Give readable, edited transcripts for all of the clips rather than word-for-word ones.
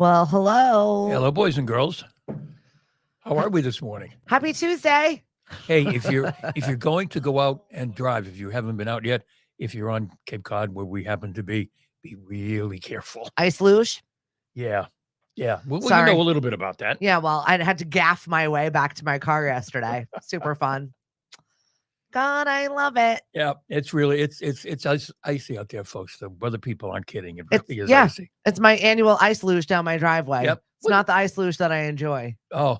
Well, hello. Hello, boys and girls. How are we this morning? Happy Tuesday. Hey, if you're going to go out and drive, if you haven't been out yet, if you're on Cape Cod where we happen to be really careful. Ice luge. Yeah. Well, you Sorry. know a little bit about that. Yeah, well, I had to gaff my way back to my car yesterday. Super fun. God, I love it. Yeah, it's icy out there, folks. The weather people aren't kidding. It really is yeah, icy. It's my annual ice luge down my driveway. Yep. It's not the ice luge that I enjoy. Oh.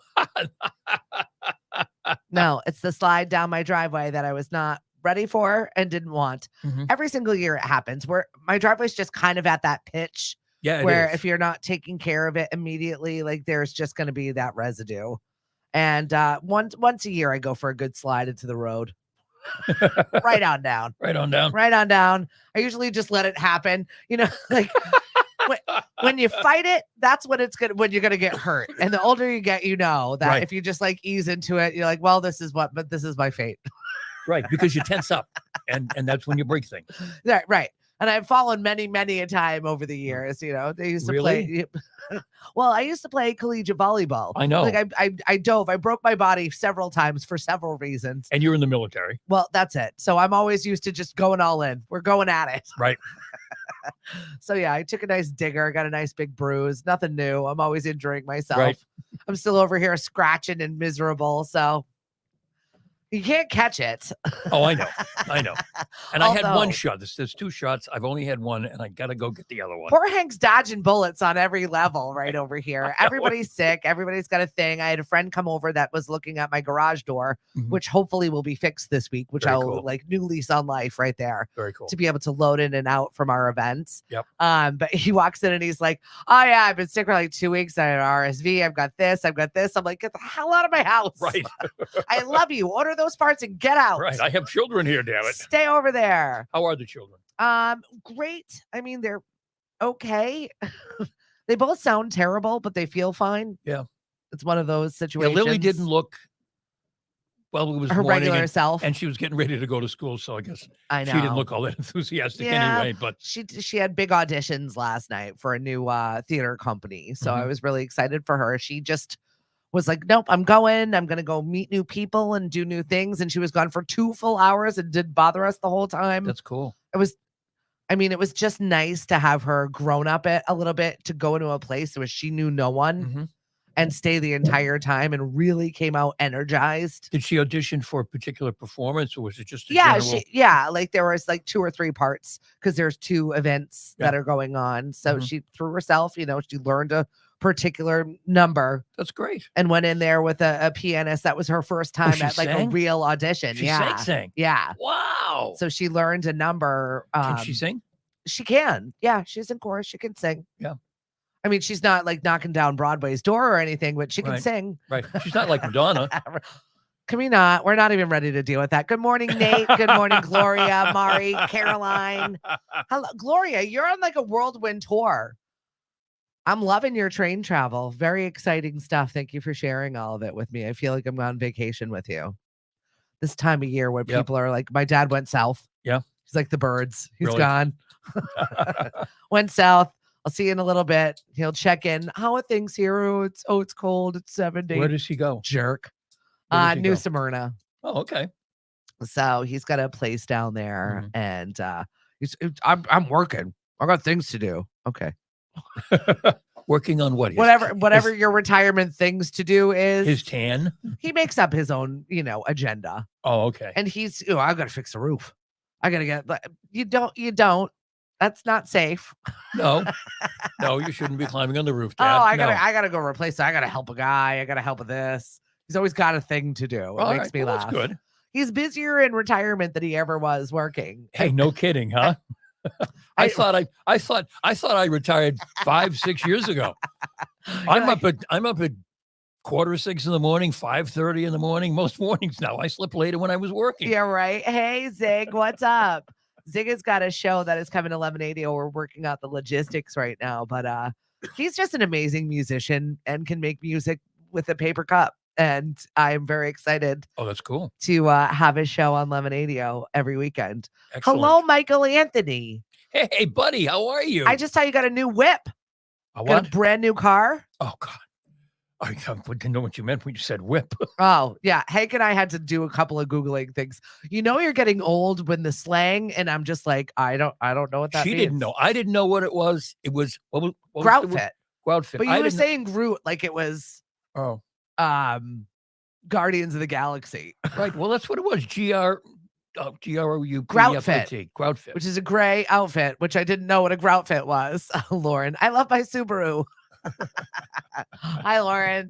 No, it's the slide down my driveway that I was not ready for and didn't want. Mhm. Every single year it happens where my driveway's just kind of at that pitch. Yeah, where is. if you're not taking care of it immediately, like there's just going to be that residue. And once a year, I go for a good slide into the road. Right on down. Right on down. Right on down. I usually just let it happen. You know, like when you fight it, that's when when you're gonna get hurt. And the older you get, you know that if you just like ease into it, you're like, well, this is my fate. Right, because you tense up, and that's when you break things. Right. And I've fallen many, many a time over the years. You know, they used to Really? play. Well, I used to play collegiate volleyball. I know. Like I dove. I broke my body several times for several reasons. And you're in the military. Well, that's it. So I'm always used to just going all in. We're going at it. Right. So yeah, I took a nice digger, got a nice big bruise. Nothing new. I'm always injuring myself. Right. I'm still over here scratching and miserable. So you can't catch it. Oh, I know. And I had one shot. There's two shots. I've only had one, and I got to go get the other one. Poor Hank's dodging bullets on every level right over here. Everybody's sick. Everybody's got a thing. I had a friend come over that was looking at my garage door, which hopefully will be fixed this week, which I'll like new lease on life right there. Very cool. To be able to load in and out from our events. Yep. But he walks in and he's like, oh yeah, I've been sick for like 2 weeks. I had RSV. I've got this. I'm like, get the hell out of my house. Right. I love you. Order those parts and get out. Right. I have children here, damn it. Stay over there. How are the children? Great. I mean, they're okay. They both sound terrible, but they feel fine. Yeah. It's one of those situations. Yeah, Lily didn't look, well, it was her morning regular self. And she was getting ready to go to school, so I guess I know. she didn't look all that enthusiastic anyway. But she had big auditions last night for a new theater company. So I was really excited for her. She just was like, nope, I'm going to go meet new people and do new things. And she was gone for 2 full hours and didn't bother us the whole time. That's cool. It was just nice to have her grown up a little bit to go into a place where she knew no one and stay the entire time and really came out energized. Did she audition for a particular performance, or was it just a general? Like there was like 2 or 3 parts because there's 2 events that are going on. So she threw herself, she learned a particular number. That's great. And went in there with a pianist. That was her first time at like a real audition. She sang. Yeah. Wow. So she learned a number. Can she sing? She can. Yeah. She's in chorus. She can sing. Yeah. I mean, she's not like knocking down Broadway's door or anything, but she can sing. Right. She's not like Madonna. Can we not? We're not even ready to deal with that. Good morning, Nate. Good morning, Gloria, Mari, Caroline. Hello, Gloria. You're on like a whirlwind tour. I'm loving your train travel. Very exciting stuff. Thank you for sharing all of it with me. I feel like I'm on vacation with you. This time of year when people are like, my dad went south. Yeah. He's like the birds. He's really? Gone. Went south. I'll see you in a little bit. He'll check in. How are things here? Oh, it's cold. It's 70. Where does he go? Jerk. New Smyrna. Oh, okay. So he's got a place down there, and I'm working. I got things to do. Okay. Working on what? Whatever your retirement things to do is. His tan? He makes up his own, agenda. Oh, okay. And he's, I got to fix the roof. I got to get, you don't. That's not safe. No, you shouldn't be climbing on the roof, Dad. Oh, I gotta go replace it. I gotta help a guy. I gotta help with this. He's always got a thing to do. It makes me laugh. That's good. He's busier in retirement than he ever was working. Hey, no kidding, huh? I thought I retired 5-6 years ago. I'm up at 5:45 in the morning, 5:30 in the morning. Most mornings now. I slept later when I was working. Yeah, right. Hey, Zig, what's up? Zig has got a show that is coming to 1180. We're working out the logistics right now, but he's just an amazing musician and can make music with a paper cup. And I'm very excited. Oh, that's cool. To have his show on 1180 every weekend. Excellent. Hello, Michael Anthony. Hey, buddy, how are you? I just saw you got a new whip. A Got what? a brand new car. Oh God. I didn't know what you meant when you said whip. Oh, yeah. Hank and I had to do a couple of Googling things. You know, you're getting old when the slang, and I'm just like, I don't know what that She means. didn't know. I didn't know what it was. It was what was the Grout word? fit. Grout fit. But I you were didn't know. saying Groot like it was Oh, Guardians of the Galaxy. right. Well, that's what it was. GROUP Grout fit. Grout fit. Which is a gray outfit, which I didn't know what a grout fit was. Lauren, I love my Subaru. Hi, Lauren.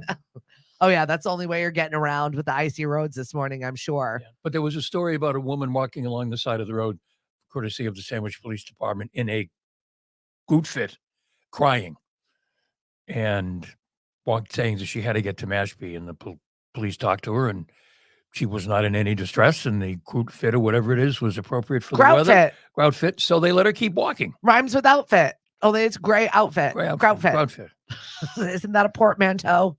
Oh, yeah, that's the only way you're getting around with the icy roads this morning, I'm sure. Yeah. But there was a story about a woman walking along the side of the road, courtesy of the Sandwich Police Department, in a Groot fit, crying, and saying that she had to get to Mashpee, and the police talked to her, and she was not in any distress, and the Groot fit or whatever it is was appropriate for the weather. Fit. Grout fit. So they let her keep walking. Rhymes with outfit. Only it's gray outfit. Grout fit. Grout fit. Isn't that a portmanteau?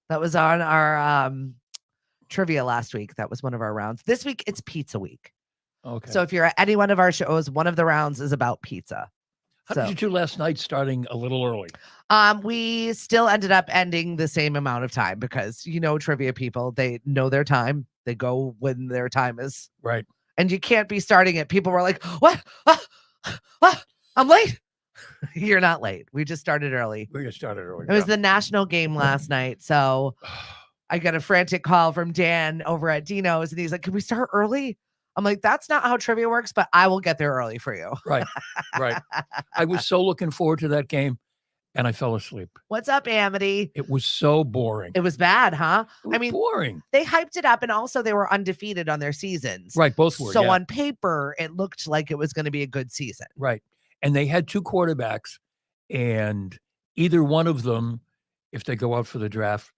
That was on our trivia last week. That was one of our rounds. This week, it's pizza week. Okay. So if you're at any one of our shows, one of the rounds is about pizza. How did you do last night, starting a little early? We still ended up ending the same amount of time because, trivia people, they know their time. They go when their time is. Right. And you can't be starting it. People were like, what? I'm late. You're not late. We just started early. It was the national game last night. So I got a frantic call from Dan over at Dino's, and he's like, can we start early? I'm like, that's not how trivia works, but I will get there early for you. Right. I was so looking forward to that game, and I fell asleep. What's up, Amity? It was so boring. It was bad, huh? Boring. They hyped it up, and also they were undefeated on their seasons. Right, both were. So on paper, it looked like it was going to be a good season. Right. And they had two quarterbacks, and either one of them, if they go out for the draft,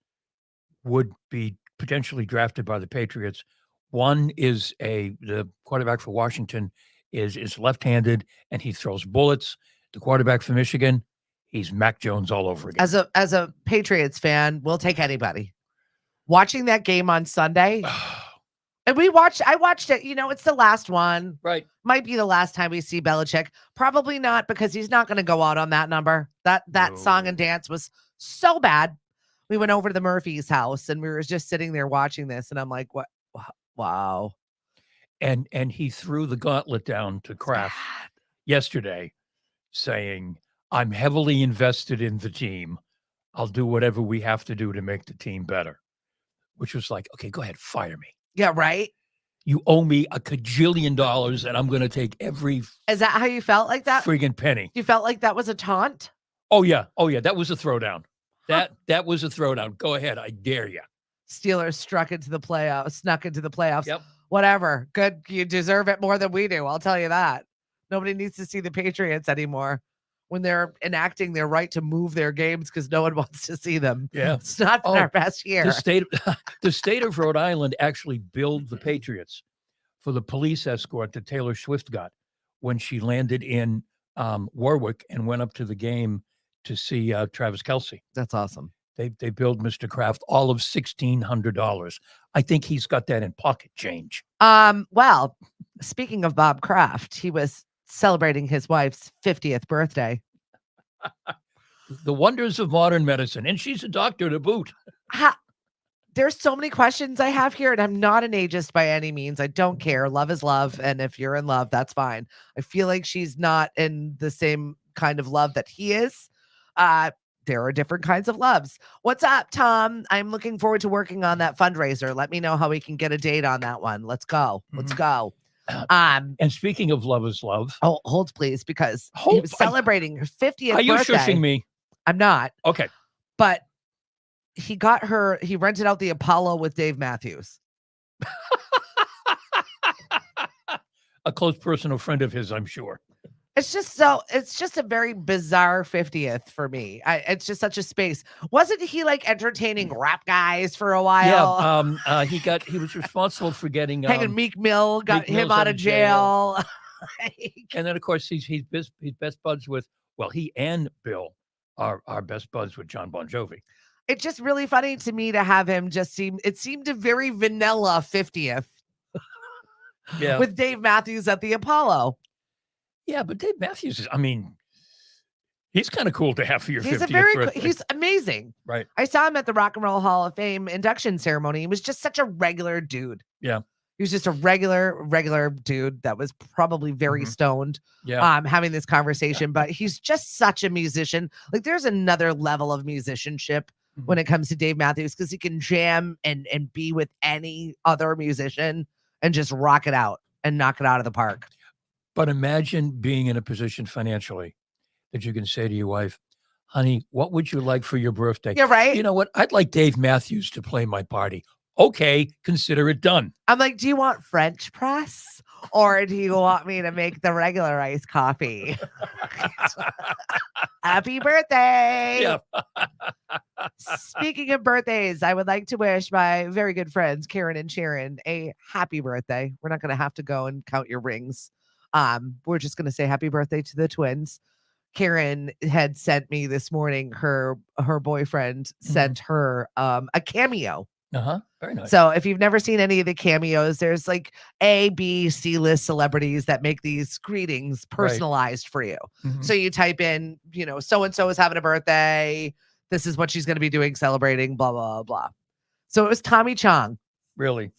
would be potentially drafted by the Patriots. One is the quarterback for Washington is left-handed, and he throws bullets. The quarterback for Michigan, he's Mac Jones all over again. As a Patriots fan, we'll take anybody. Watching that game on Sunday, and I watched it. It's the last one. Right. Might be the last time we see Belichick. Probably not, because he's not going to go out on that number. That song and dance was so bad. We went over to the Murphy's house, and we were just sitting there watching this, and I'm like, what? Wow. And he threw the gauntlet down to Kraft yesterday, saying, I'm heavily invested in the team. I'll do whatever we have to do to make the team better. Which was like, okay, go ahead, fire me. Yeah, right? You owe me $1 kajillion, and I'm going to take every Is that how you felt like that? friggin' penny. You felt like that was a taunt? Oh, yeah. That was a throwdown. That was a throwdown. Go ahead. I dare you. Steelers snuck into the playoffs. Yep. Whatever. Good. You deserve it more than we do. I'll tell you that. Nobody needs to see the Patriots anymore when they're enacting their right to move their games because no one wants to see them. Yeah. It's not been our best year. The state of Rhode Island actually billed the Patriots for the police escort that Taylor Swift got when she landed in Warwick and went up to the game to see Travis Kelce. That's awesome. They billed Mr. Kraft all of $1,600. I think he's got that in pocket change. Well, speaking of Bob Kraft, he was celebrating his wife's 50th birthday. The wonders of modern medicine. And she's a doctor to boot. There's so many questions I have here, and I'm not an ageist by any means. I don't care. Love is love. And if you're in love, that's fine. I feel like she's not in the same kind of love that he is. There are different kinds of loves. What's up, Tom? I'm looking forward to working on that fundraiser. Let me know how we can get a date on that one. Let's go. Let's go. And speaking of love is love. Oh, hold please, because he was celebrating her 50th birthday. Are you shushing me? I'm not. Okay. But he rented out the Apollo with Dave Matthews. A close personal friend of his, I'm sure. It's just a very bizarre 50th for me. It's just such a space. Wasn't he like entertaining rap guys for a while? Yeah. He was responsible for getting hanging Meek Mill, got him out of jail. And then of course he's best buds with, well, he and Bill are best buds with John Bon Jovi. It's just really funny to me to have him it seemed a very vanilla 50th. Yeah. With Dave Matthews at the Apollo. Yeah, but Dave Matthews He's kind of cool to have for your He's 50th birthday. he's amazing. Right. I saw him at the Rock and Roll Hall of Fame induction ceremony. He was just such a regular dude. Yeah. He was just a regular dude that was probably very stoned. Yeah. Having this conversation, but he's just such a musician. Like there's another level of musicianship when it comes to Dave Matthews, because he can jam and be with any other musician and just rock it out and knock it out of the park. But imagine being in a position financially that you can say to your wife, honey, what would you like for your birthday? Yeah, right. You know what? I'd like Dave Matthews to play my party. Okay, consider it done. I'm like, do you want French press or do you want me to make the regular iced coffee? Happy birthday. Yeah. Speaking of birthdays, I would like to wish my very good friends, Karen and Sharon, a happy birthday. We're not going to have to go and count your rings. We're just going to say happy birthday to the twins. Karen had sent me this morning, her boyfriend sent her a cameo. Very nice. So if you've never seen any of the cameos, there's like A, B, C list celebrities that make these greetings personalized for you. So you type in, so-and-so is having a birthday. This is what she's going to be doing, celebrating, blah, blah, blah. So it was Tommy Chong. Really?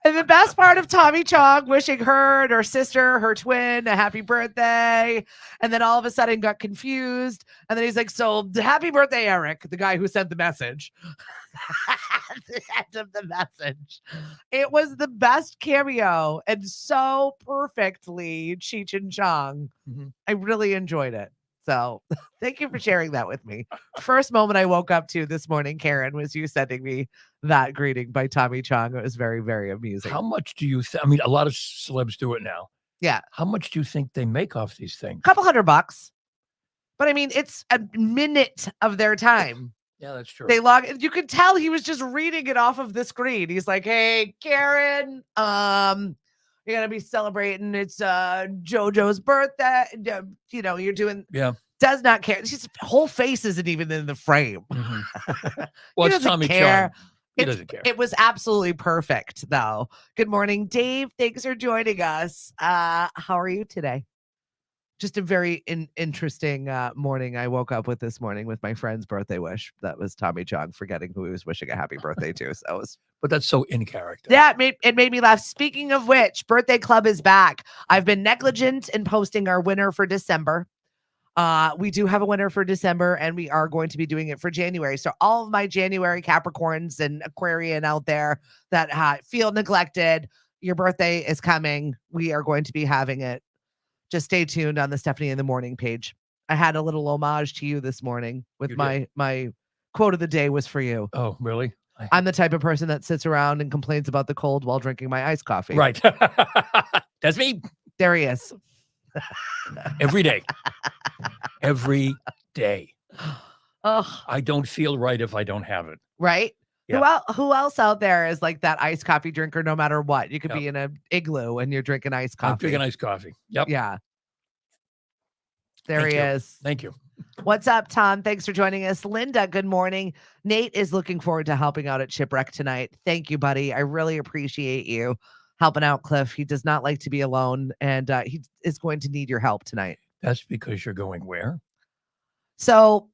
And the best part of Tommy Chong wishing her and her sister, her twin, a happy birthday. And then all of a sudden got confused. And then he's like, so happy birthday, Eric, the guy who sent the message. At the end of the message. It was the best cameo and so perfectly Cheech and Chong. I really enjoyed it. So thank you for sharing that with me. First moment I woke up to this morning, Karen, was you sending me that greeting by Tommy Chong. It was very, very amusing. How much do you I mean, a lot of celebs do it now. Yeah. How much do you think they make off these things? Couple $100. But I mean, it's a minute of their time. Yeah, that's true. They log. You could tell he was just reading it off of the screen. He's like, "Hey, Karen, you're gonna be celebrating. It's JoJo's birthday. You're doing. Yeah. Does not care. His whole face isn't even in the frame. Well, it's Tommy Chong. He doesn't care. It was absolutely perfect, though. Good morning, Dave. Thanks for joining us. How are you today? Just a very interesting morning I woke up with this morning with my friend's birthday wish. That was Tommy Chong forgetting who he was wishing a happy birthday to. So it was, but that's so in character. Yeah, it made me laugh. Speaking of which, Birthday Club is back. I've been negligent in posting our winner for December. We do have a winner for December, and we are going to be doing it for January. So all of my January Capricorns and Aquarian out there that feel neglected, your birthday is coming. We are going to be having it. Just stay tuned on the Stephanie in the Morning page. I had a little homage to you this morning with my quote of the day was for you. Oh, really? I'm the type of person that sits around and complains about the cold while drinking my iced coffee. Right. That's me. There he is. Every day. Every day. Oh, I don't feel right if I don't have it. Right? Yeah. Who else out there is like that iced coffee drinker no matter what? You could be in an igloo and you're drinking iced coffee. I'm drinking iced coffee. Yep. Yeah. There he is. Thank you. What's up, Tom? Thanks for joining us. Linda, good morning. Nate is looking forward to helping out at Shipwreck tonight. Thank you, buddy. I really appreciate you helping out Cliff. He does not like to be alone, and he is going to need your help tonight. That's because you're going where? So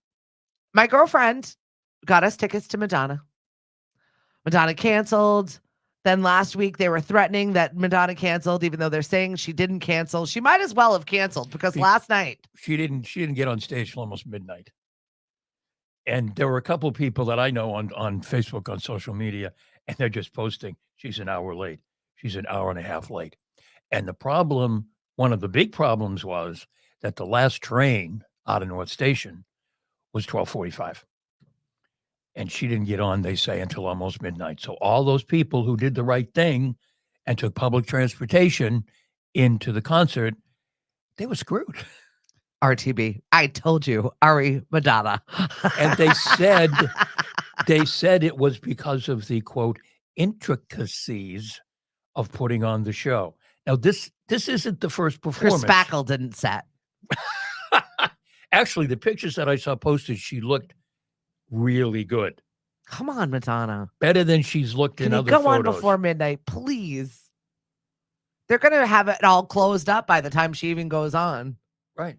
my girlfriend got us tickets to Madonna. Madonna canceled. Then last week they were threatening that Madonna canceled, even though they're saying she didn't cancel. She might as well have canceled because last night she didn't get on stage till almost midnight. And there were a couple of people that I know on Facebook, on social media, and they're just posting, she's an hour late. She's an hour and a half late. And the problem, one of the big problems was that the last train out of North Station was 12:45. And she didn't get on, they say, until almost midnight. So all those people who did the right thing and took public transportation into the concert, they were screwed. RTB. I told you, Ari Madonna. And they said it was because of the, quote, intricacies of putting on the show. Now, this isn't the first performance. Her spackle didn't set. Actually, the pictures that I saw posted, she looked really good. Come on, Madonna. Better than she's looked in other photos. Go on before midnight, please. They're going to have it all closed up by the time she even goes on. Right.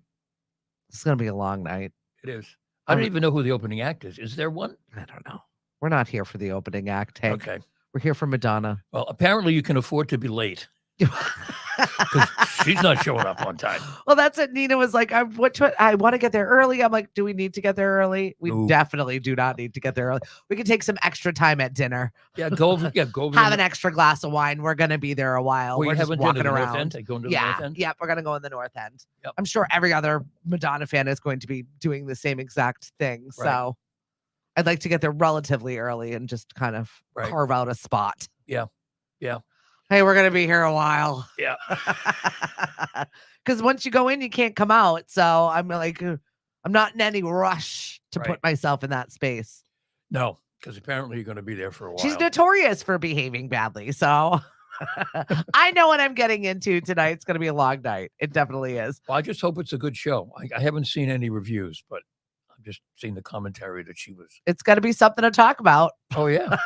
It's going to be a long night. It is. I don't even know who the opening act is. Is there one? I don't know. We're not here for the opening act, Hank. Okay. We're here for Madonna. Well, apparently you can afford to be late. Because she's not showing up on time. Well, that's what Nina was like. I want to get there early. I'm like, do we need to get there early? We definitely do not need to get there early. We can take some extra time at dinner. Yeah, go over. Have an extra glass of wine. We're gonna be there a while. We're just walking around. Going to the north end? Yep, we're gonna go in the north end. Yep. I'm sure every other Madonna fan is going to be doing the same exact thing. Right. So I'd like to get there relatively early and just kind of carve out a spot. Yeah. Yeah. Hey, we're gonna be here a while. Yeah. Because once you go in, you can't come out. So I'm like, I'm not in any rush to put myself in that space. No, because apparently you're going to be there for a while. She's notorious for behaving badly. So I know what I'm getting into tonight. It's going to be a long night. It definitely is. Well, I just hope it's a good show. I haven't seen any reviews, but I've just seen the commentary that she was. It's going to be something to talk about. Oh, yeah.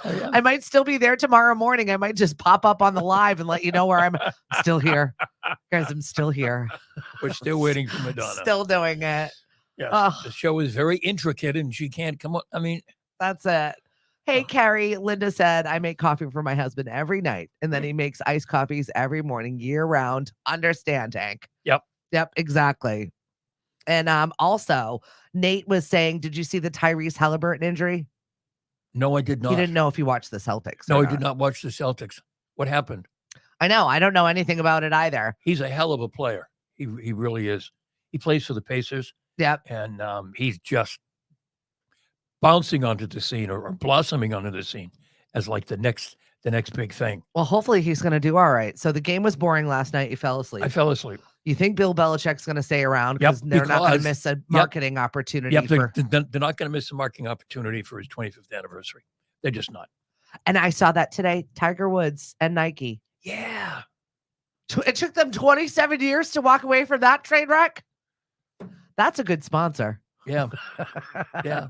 Yeah. I might still be there tomorrow morning. I might just pop up on the live and let you know where I'm still here. Guys, I'm still here. We're still waiting for Madonna. Still doing it. Yes. The show is very intricate and she can't come up. I mean, that's it. Hey, Carrie, Linda said, I make coffee for my husband every night. And then he makes iced coffees every morning, year round. Understand, Hank? Yep. Yep, exactly. And also, Nate was saying, did you see the Tyrese Halliburton injury? No, I did not. He didn't know if he watched the Celtics. No, I did not watch the Celtics. What happened? I know. I don't know anything about it either. He's a hell of a player. He really is. He plays for the Pacers. Yep. And he's just bouncing onto the scene or blossoming onto the scene as like the next big thing. Well, hopefully he's going to do all right. So the game was boring last night. You fell asleep. I fell asleep. You think Bill Belichick's going to stay around because they're not going to miss a marketing opportunity. Yep, they're not going to miss a marketing opportunity for his 25th anniversary. They're just not. And I saw that today. Tiger Woods and Nike. Yeah. It took them 27 years to walk away from that train wreck. That's a good sponsor. Yeah. Yeah.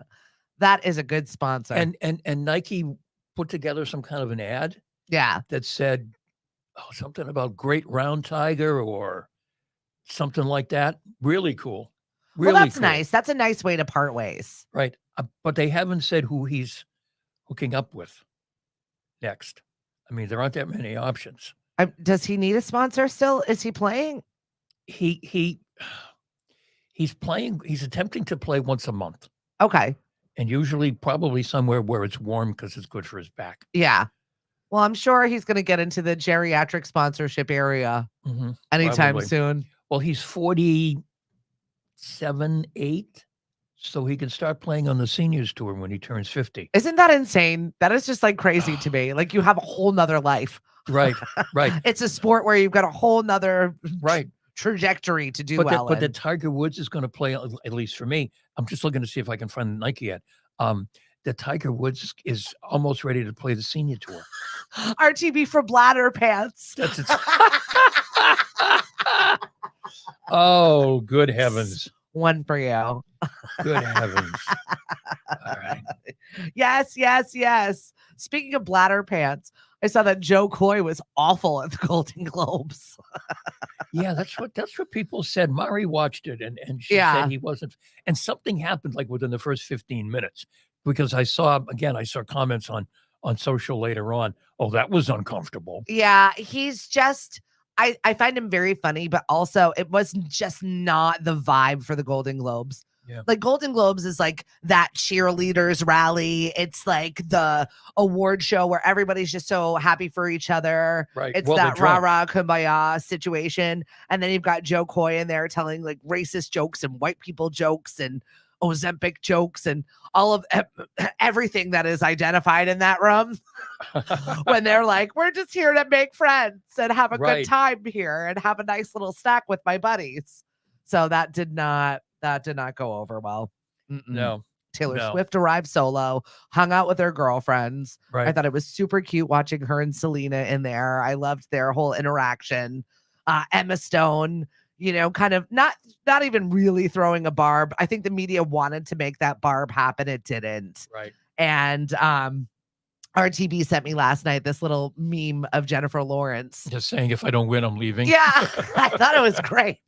That is a good sponsor. And Nike put together some kind of an ad. Yeah. That said something about great round tiger or something like that. Really cool. Really well, that's cool. nice. That's a nice way to part ways. Right. But they haven't said who he's hooking up with next. I mean, there aren't that many options. Does he need a sponsor still? Is he playing? He's playing. He's attempting to play once a month. Okay. And usually probably somewhere where it's warm because it's good for his back. Yeah. Well, I'm sure he's going to get into the geriatric sponsorship area anytime soon. Well, he's 47, 8. So he can start playing on the seniors tour when he turns 50. Isn't that insane? That is just like crazy to me. Like you have a whole nother life. Right. It's a sport where you've got a whole nother trajectory to do well. But the Tiger Woods is going to play, at least for me. I'm just looking to see if I can find the Nike ad. The Tiger Woods is almost ready to play the senior tour. RTB for bladder pants. That's it. Oh, good heavens. One for you. Good heavens. All right. Yes. Speaking of bladder pants, I saw that Joe Coy was awful at the Golden Globes. Yeah, that's what people said. Mari watched it and she said he wasn't. And something happened like within the first 15 minutes because I saw comments on social later on. Oh, that was uncomfortable. Yeah, he's just. I find him very funny, but also it was just not the vibe for the Golden Globes. Yeah. Like Golden Globes is like that cheerleaders rally. It's like the award show where everybody's just so happy for each other. Right. It's that rah-rah kumbaya situation. And then you've got Joe Coy in there telling like racist jokes and white people jokes and Ozempic jokes and all of everything that is identified in that room when they're like, we're just here to make friends and have a good time here and have a nice little snack with my buddies. So that did not go over well. No. Taylor Swift arrived solo, hung out with her girlfriends. Right. I thought it was super cute watching her and Selena in there. I loved their whole interaction. Emma Stone, kind of not even really throwing a barb. I think the media wanted to make that barb happen. It didn't. Right. And RTB sent me last night this little meme of Jennifer Lawrence. Just saying, if I don't win, I'm leaving. Yeah, I thought it was great.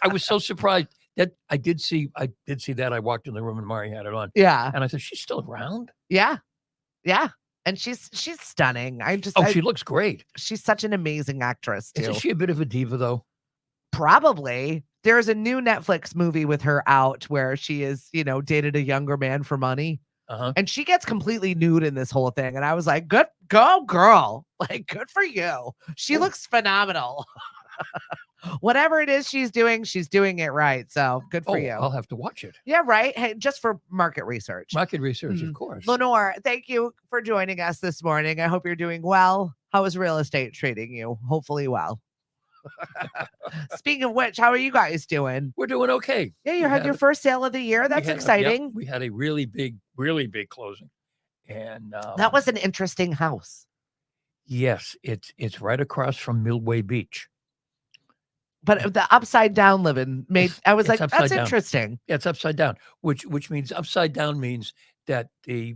I was so surprised that I did see that. I walked in the room and Mari had it on. Yeah. And I said, she's still around? Yeah. Yeah. And she's stunning. She looks great. She's such an amazing actress too. Isn't she a bit of a diva though? Probably. There's a new Netflix movie with her out where she is, dated a younger man for money. And she gets completely nude in this whole thing. And I was like, good, go girl. Like, good for you. She looks phenomenal. Whatever it is she's doing it right. So good for you. I'll have to watch it. Yeah, right. Hey, just for market research. Market research, of course. Lenore, thank you for joining us this morning. I hope you're doing well. How is real estate treating you? Hopefully well. Speaking of which, how are you guys doing? We're doing okay. Yeah, you had your first sale of the year. That's exciting. We had a really big closing. And that was an interesting house. Yes, it's right across from Midway Beach. But the upside down living I was like, that's interesting. Yeah, it's upside down, which means upside down means that the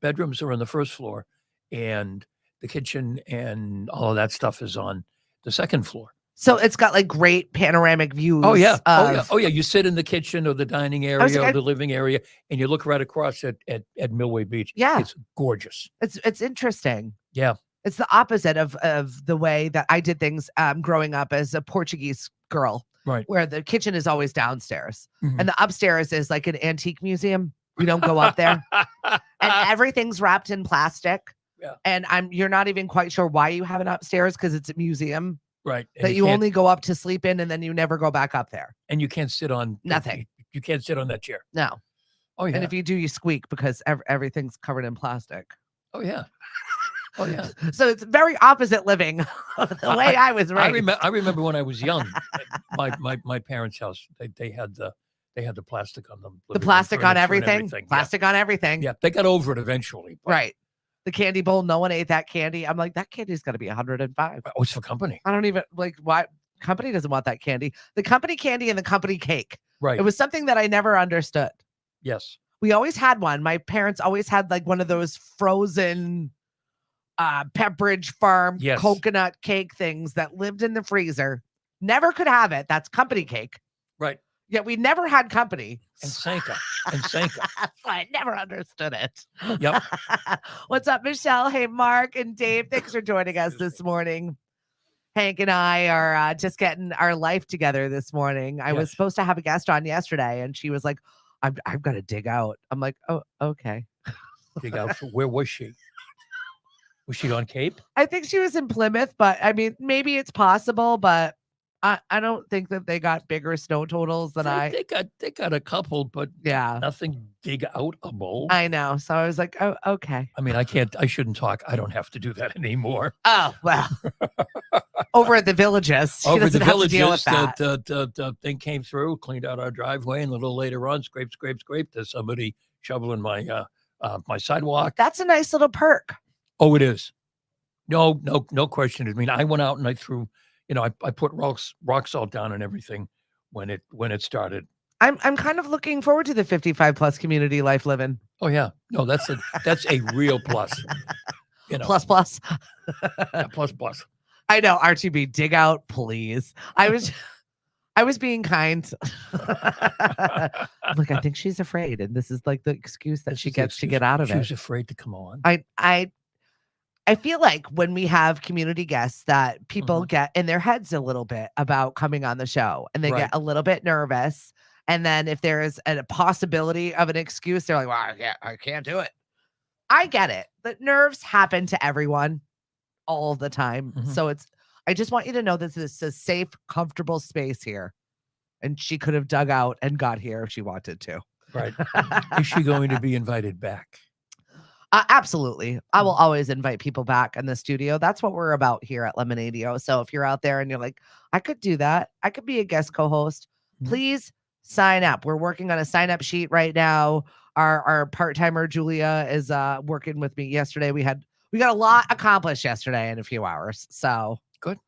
bedrooms are on the first floor and the kitchen and all of that stuff is on the second floor. So it's got like great panoramic views. Oh yeah. Oh yeah. You sit in the kitchen or the dining area or the living area and you look right across at Midway Beach. Yeah. It's gorgeous. It's interesting. Yeah. It's the opposite of the way that I did things growing up as a Portuguese girl, right? Where the kitchen is always downstairs and the upstairs is like an antique museum. You don't go up there, and everything's wrapped in plastic. Yeah. And you're not even quite sure why you have an upstairs because it's a museum, right? That you only go up to sleep in, and then you never go back up there. And you can't sit on nothing. You can't sit on that chair. No. Oh yeah. And if you do, you squeak because everything's covered in plastic. Oh yeah. Oh yeah. So it's very opposite living the way I was raised. I remember when I was young, my parents' house, they had the plastic on them. The plastic on everything. Plastic on everything. Yeah, they got over it eventually. Right. The candy bowl, no one ate that candy. I'm like, that candy's got to be 105. Oh, it's for company. I don't even why company doesn't want that candy. The company candy and the company cake. Right. It was something that I never understood. Yes. We always had one. My parents always had like one of those frozen Pepperidge Farm coconut cake things that lived in the freezer. Never could have it. That's company cake. Right. Yet we never had company. And Sanka. So I never understood it. Yep. What's up, Michelle? Hey, Mark and Dave. Thanks for joining us this morning. Hank and I are just getting our life together this morning. I was supposed to have a guest on yesterday, and she was like, I've got to dig out. I'm like, oh, okay. Dig out. Where was she? Was she on Cape? I think she was in Plymouth, but I mean, maybe it's possible, but I don't think that they got bigger snow totals than They got a couple, but nothing dig outable. I know. So I was like, oh, okay. I mean, I shouldn't talk. I don't have to do that anymore. Oh, well. Over at the Villages. Over at the Villages, the thing came through, cleaned out our driveway, and a little later on, scrape. There's somebody shoveling my my sidewalk. That's a nice little perk. Oh, it is. No question. I mean, I went out and I threw, I put rock salt down and everything when it started. I'm kind of looking forward to the 55 plus community life living. Oh yeah. No, that's a real plus. Plus. Yeah, plus. I know, RTB, dig out, please. I was being kind. I'm like, I think she's afraid, and this is like the excuse that she gets to get out of it. She was afraid to come on. I feel like when we have community guests that people get in their heads a little bit about coming on the show, and they get a little bit nervous. And then if there is a possibility of an excuse, they're like, well, I can't do it. I get it. The nerves happen to everyone all the time. So I just want you to know that this is a safe, comfortable space here. And she could have dug out and got here if she wanted to. Right. Is she going to be invited back? Absolutely. I will always invite people back in the studio. That's what we're about here at Lemonadio. So if you're out there and you're like, I could do that, I could be a guest co-host, please sign up. We're working on a sign up sheet right now. Our part-timer Julia is working with me yesterday. We got a lot accomplished yesterday in a few hours. So good.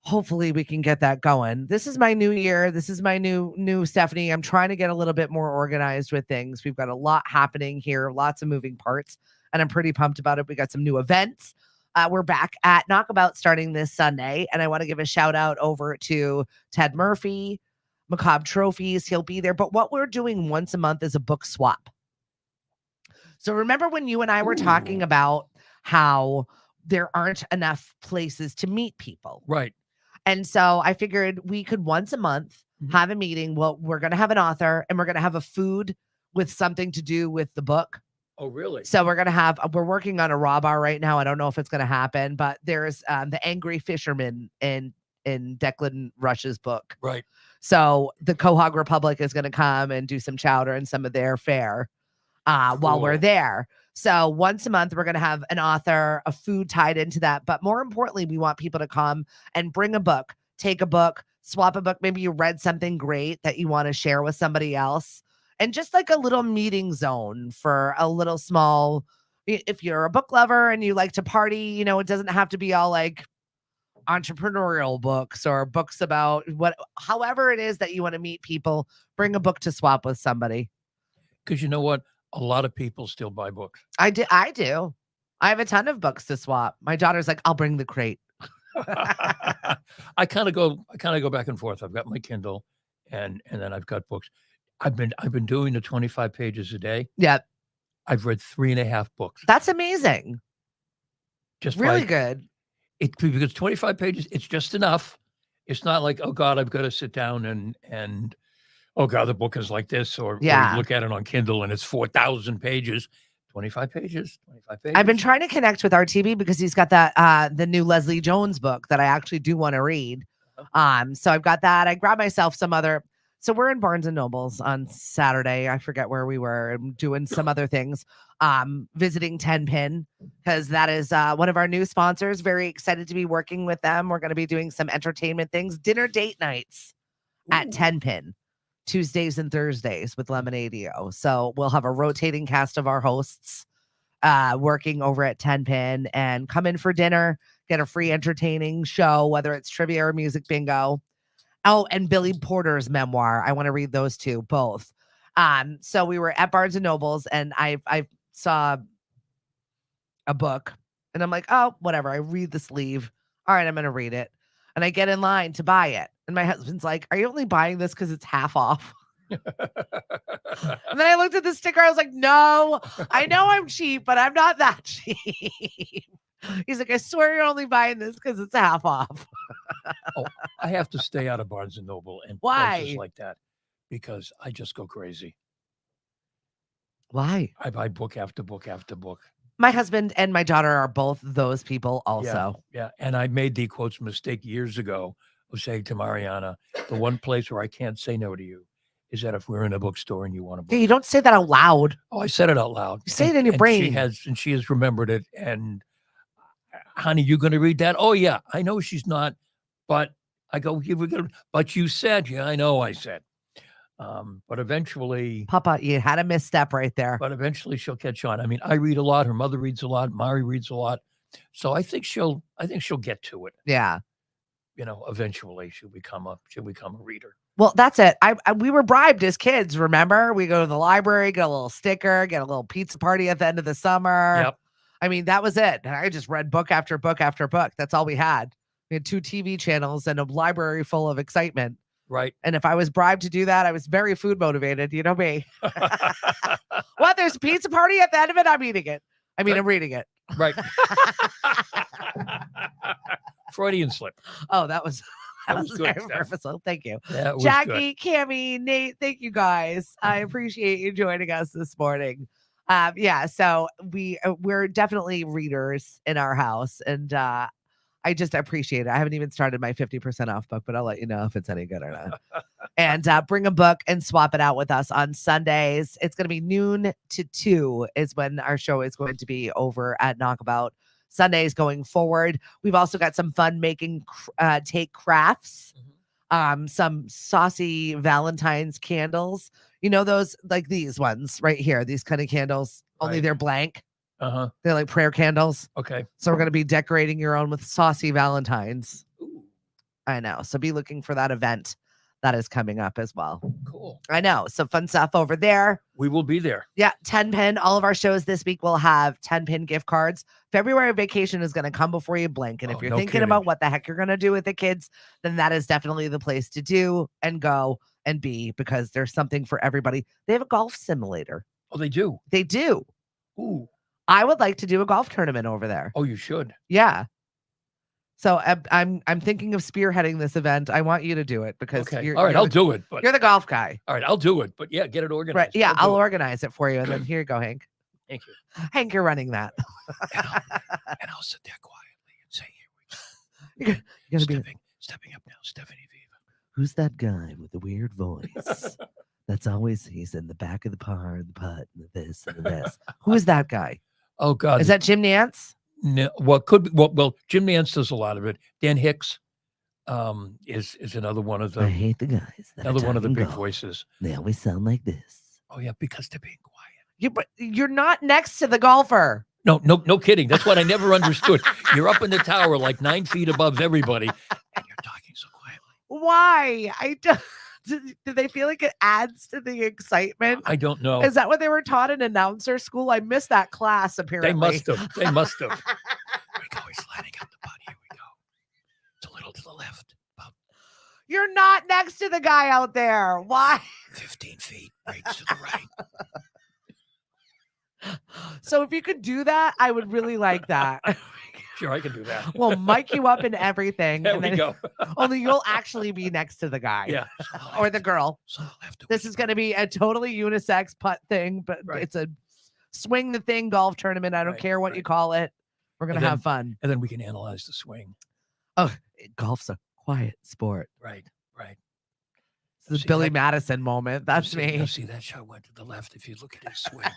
Hopefully we can get that going. This is my new year. This is my new Stephanie. I'm trying to get a little bit more organized with things. We've got a lot happening here, lots of moving parts. and I'm pretty pumped about it. We got some new events. We're back at Knockabout starting this Sunday, and I want to give a shout out over to Ted Murphy, Macabre Trophies. He'll be there. But what we're doing once a month is a book swap. So remember when you and I were talking about how there aren't enough places to meet people? Right. And so I figured we could once a month have a meeting. Well, we're going to have an author and we're going to have a food with something to do with the book. Oh, really? So we're working on a raw bar right now. I don't know if it's going to happen, but there's the Angry Fisherman in Declan Rush's book. Right. So the Quahog Republic is going to come and do some chowder and some of their fare while we're there. So once a month, we're going to have an author, a food tied into that. But more importantly, we want people to come and bring a book, take a book, swap a book. Maybe you read something great that you want to share with somebody else. And just like a little meeting zone for a little small, if you're a book lover and you like to party, it doesn't have to be all like entrepreneurial books or books about however it is that you want to meet people, bring a book to swap with somebody. Because you know what? A lot of people still buy books. I do. I have a ton of books to swap. My daughter's like, I'll bring the crate. I kind of go back and forth. I've got my Kindle and then I've got books. I've been doing the 25 pages a day. Yeah. I've read 3.5 books. That's amazing. Just really good. Because 25 pages, it's just enough. It's not like, oh God, I've got to sit down and oh God, the book is like this, or you look at it on Kindle and it's 4,000 pages. 25 pages. I've been trying to connect with RTB because he's got that the new Leslie Jones book that I actually do want to read. So I've got that. I grabbed myself some other. So we're in Barnes and Nobles on Saturday. I forget where we were. I'm doing some other things. Visiting 10 Pin because that is one of our new sponsors. Very excited to be working with them. We're going to be doing some entertainment things, dinner date nights at 10 Pin. Tuesdays and Thursdays with Lemonadio. So we'll have a rotating cast of our hosts working over at 10 Pin and come in for dinner, get a free entertaining show, whether it's trivia or music bingo. Oh, and Billy Porter's memoir. I want to read those two, both. So we were at Barnes and Nobles and I saw a book and I'm like, oh, whatever. I read the sleeve. All right, I'm going to read it. And I get in line to buy it. And my husband's like, are you only buying this because it's half off? And then I looked at the sticker. I was like, no, I know I'm cheap, but I'm not that cheap. He's like, I swear you're only buying this because it's half off. I have to stay out of Barnes and Noble and places like that because I just go crazy. Why? I buy book after book after book. My husband and my daughter are both those people also. Yeah. And I made the quotes mistake years ago of saying to Mariana, the one place where I can't say no to you is that if we're in a bookstore and you want a book. Yeah, you don't say that out loud. Oh, I said it out loud. You say it in your brain. She has remembered it. And honey, you going to read that? Oh yeah, I know she's not, but I go, but you said, yeah, I know I said. But eventually, Papa, you had a misstep right there. But eventually she'll catch on. I mean, I read a lot. Her mother reads a lot. Mari reads a lot. So I think she'll get to it. Yeah. Eventually she'll become a reader. Well, that's it. We were bribed as kids. Remember, we go to the library, get a little sticker, get a little pizza party at the end of the summer. Yep. I mean, that was it. And I just read book after book after book. That's all we had. We had 2 TV channels and a library full of excitement. Right. And if I was bribed to do that, I was very food motivated. You know me. What? There's a pizza party at the end of it? I'm eating it. I mean, I'm reading it. Right. Freudian slip. Oh, that was good very purposeful. Thank you. That was Jackie, good. Cammie, Nate, thank you guys. I appreciate you joining us this morning. So we're definitely readers in our house. And I just appreciate it. I haven't even started my 50% off book, but I'll let you know if it's any good or not. And bring a book and swap it out with us on Sundays. It's going to be noon to 2 is when our show is going to be over at Knockabout. Sundays going forward. We've also got some fun making take crafts, some saucy Valentine's candles. You know, those like these ones right here, these kind of candles, only they're blank. They're like prayer candles. Okay. So we're going to be decorating your own with saucy Valentines. Ooh. I know. So be looking for that event that is coming up as well. Cool. I know. So fun stuff over there. We will be there. Yeah. 10 pin. All of our shows this week will have 10 pin gift cards. February vacation is going to come before you blink. And if you're thinking about what the heck you're going to do with the kids, then that is definitely the place to do and go and be, because there's something for everybody. They have a golf simulator. Oh, they do? They do. Ooh. I would like to do a golf tournament over there. Oh, you should. Yeah. So I'm thinking of spearheading this event. I want you to do it because all right, I'll do it. But you're the golf guy. All right, I'll do it. But yeah, get it organized. Right. Yeah, I'll organize it for you. And then here you go, Hank. Thank you. Hank, you're running that. and I'll sit there quietly and say, here we go. Stepping up now, Stephanie Viva. Who's that guy with the weird voice? That's always, he's in the back of the par, the putt, and the this and the this. Who is that guy? Oh God. Is that Jim Nance? No, could be, well, Jim Nance does a lot of it. Dan Hicks is another one of the. I hate the guys. Another one of the big voices. They always sound like this. Oh yeah, because they're being quiet. You're not next to the golfer. No kidding. That's what I never understood. You're up in the tower like 9 feet above everybody, and you're talking so quietly. Why? Do they feel like it adds to the excitement? I don't know. Is that what they were taught in announcer school? I missed that class, apparently. They must have. Here we go. He's sliding up the putt. Here we go. It's a little to the left. About You're not next to the guy out there. Why? 15 feet right to the right. So if you could do that, I would really like that. Sure, I can do that. We'll mic you up and everything. There we go. Only you'll actually be next to the guy. Yeah. Or the girl. This is going to be a totally unisex putt thing, but it's a swing the thing golf tournament. I don't care what you call it. We're going to have fun. And then we can analyze the swing. Oh, golf's a quiet sport. Right. This is Billy Madison moment. That's me. Now see, that shot went to the left. If you look at his swing,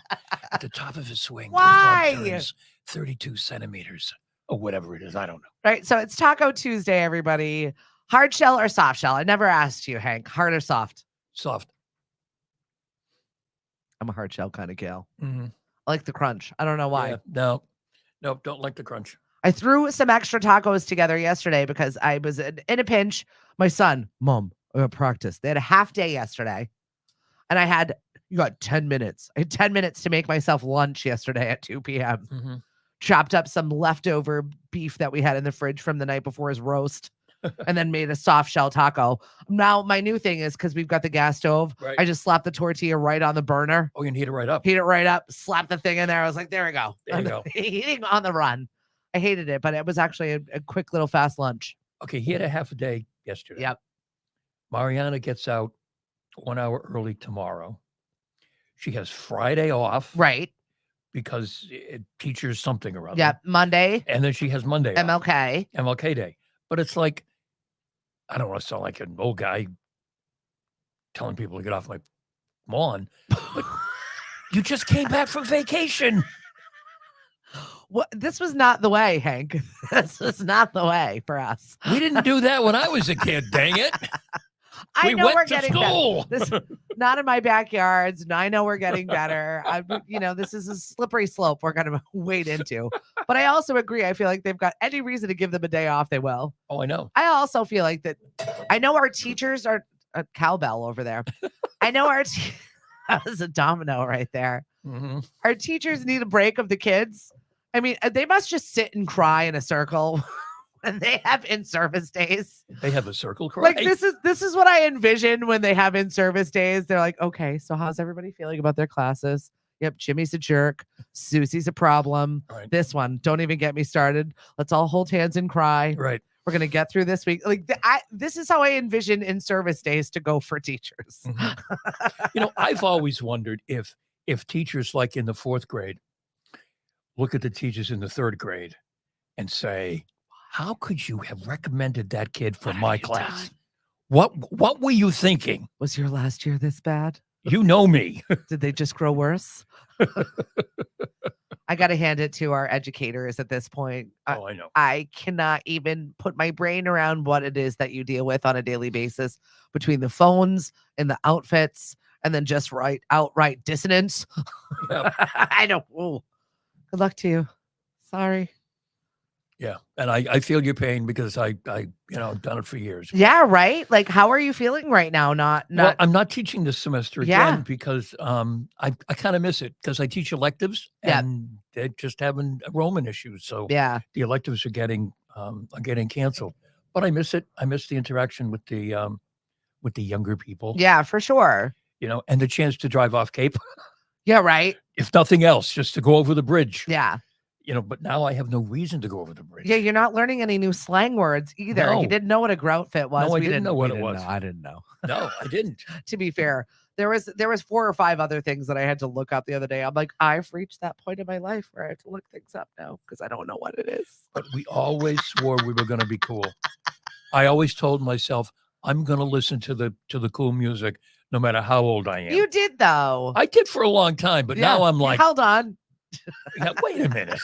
at the top of his swing, why? The club turns 32 centimeters or whatever it is. I don't know. Right. So it's Taco Tuesday, everybody. Hard shell or soft shell? I never asked you, Hank. Hard or soft? Soft. I'm a hard shell kind of gal. Mm-hmm. I like the crunch. I don't know why. Yeah, no, don't like the crunch. I threw some extra tacos together yesterday because I was in a pinch. My son, Mom, practice. They had a half day yesterday. And you got 10 minutes. I had 10 minutes to make myself lunch yesterday at 2 p.m. Mm-hmm. Chopped up some leftover beef that we had in the fridge from the night before his roast and then made a soft shell taco. Now, my new thing is because we've got the gas stove, I just slapped the tortilla right on the burner. Oh, you can heat it right up. Heat it right up, slap the thing in there. I was like, there we go. There you go. Eating on the run. I hated it, but it was actually a quick little fast lunch. Okay, he had a half a day yesterday. Yep. Mariana gets out 1 hour early tomorrow. She has Friday off. Right. Because it teaches something or other. Yep. Monday. And then she has Monday off. MLK Day. But it's like, I don't want to sound like an old guy telling people to get off my lawn. But you just came back from vacation. Well, this was not the way, Hank. This was not the way for us. We didn't do that when I was a kid, dang it. I know we're getting school. This not in my backyards. I know we're getting better. This is a slippery slope we're going to wade into. But I also agree. I feel like they've got any reason to give them a day off, they will. Oh, I know. I also feel like that. I know our teachers are a cowbell over there. I know that was a domino right there. Mm-hmm. Our teachers need a break of the kids. I mean, they must just sit and cry in a circle. And they have in-service days. They have a circle cry. Like this is what I envision when they have in-service days. They're like, okay, so how's everybody feeling about their classes? Yep, Jimmy's a jerk. Susie's a problem. Right. This one, don't even get me started. Let's all hold hands and cry. Right. We're gonna get through this week. Like this is how I envision in-service days to go for teachers. Mm-hmm. I've always wondered if teachers like in the 4th grade look at the teachers in the 3rd grade and say, how could you have recommended that kid for my class? What were you thinking? Was your last year this bad? You know me. Did they just grow worse? I got to hand it to our educators at this point. Oh, I know. I cannot even put my brain around what it is that you deal with on a daily basis between the phones and the outfits and then just outright dissonance. Yep. I know. Ooh. Good luck to you. Sorry. Yeah. And I feel your pain because I done it for years. Yeah, right? Like, how are you feeling right now? Well, Not I'm not teaching this semester Yeah. again because I kind of miss it because I teach electives Yeah. and they're just having enrollment issues. So Yeah. the electives are getting canceled. But I miss it. I miss the interaction with the younger people, Yeah, for sure. and the chance to drive off Cape, Yeah, right? if nothing else, just to go over the bridge. Yeah. But now I have no reason to go over the bridge. Yeah, you're not learning any new slang words either. No. You didn't know what a grout fit was. No, I We didn't know what we it didn't was. know. I didn't know. No, I didn't. To be fair, there was 4 or 5 other things that I had to look up the other day. I'm like, I've reached that point in my life where I have to look things up now because I don't know what it is. But we always swore we were going to be cool. I always told myself I'm going to listen to the cool music no matter how old I am. You did though. I did for a long time, but now I'm like, hold on. yeah, wait a minute.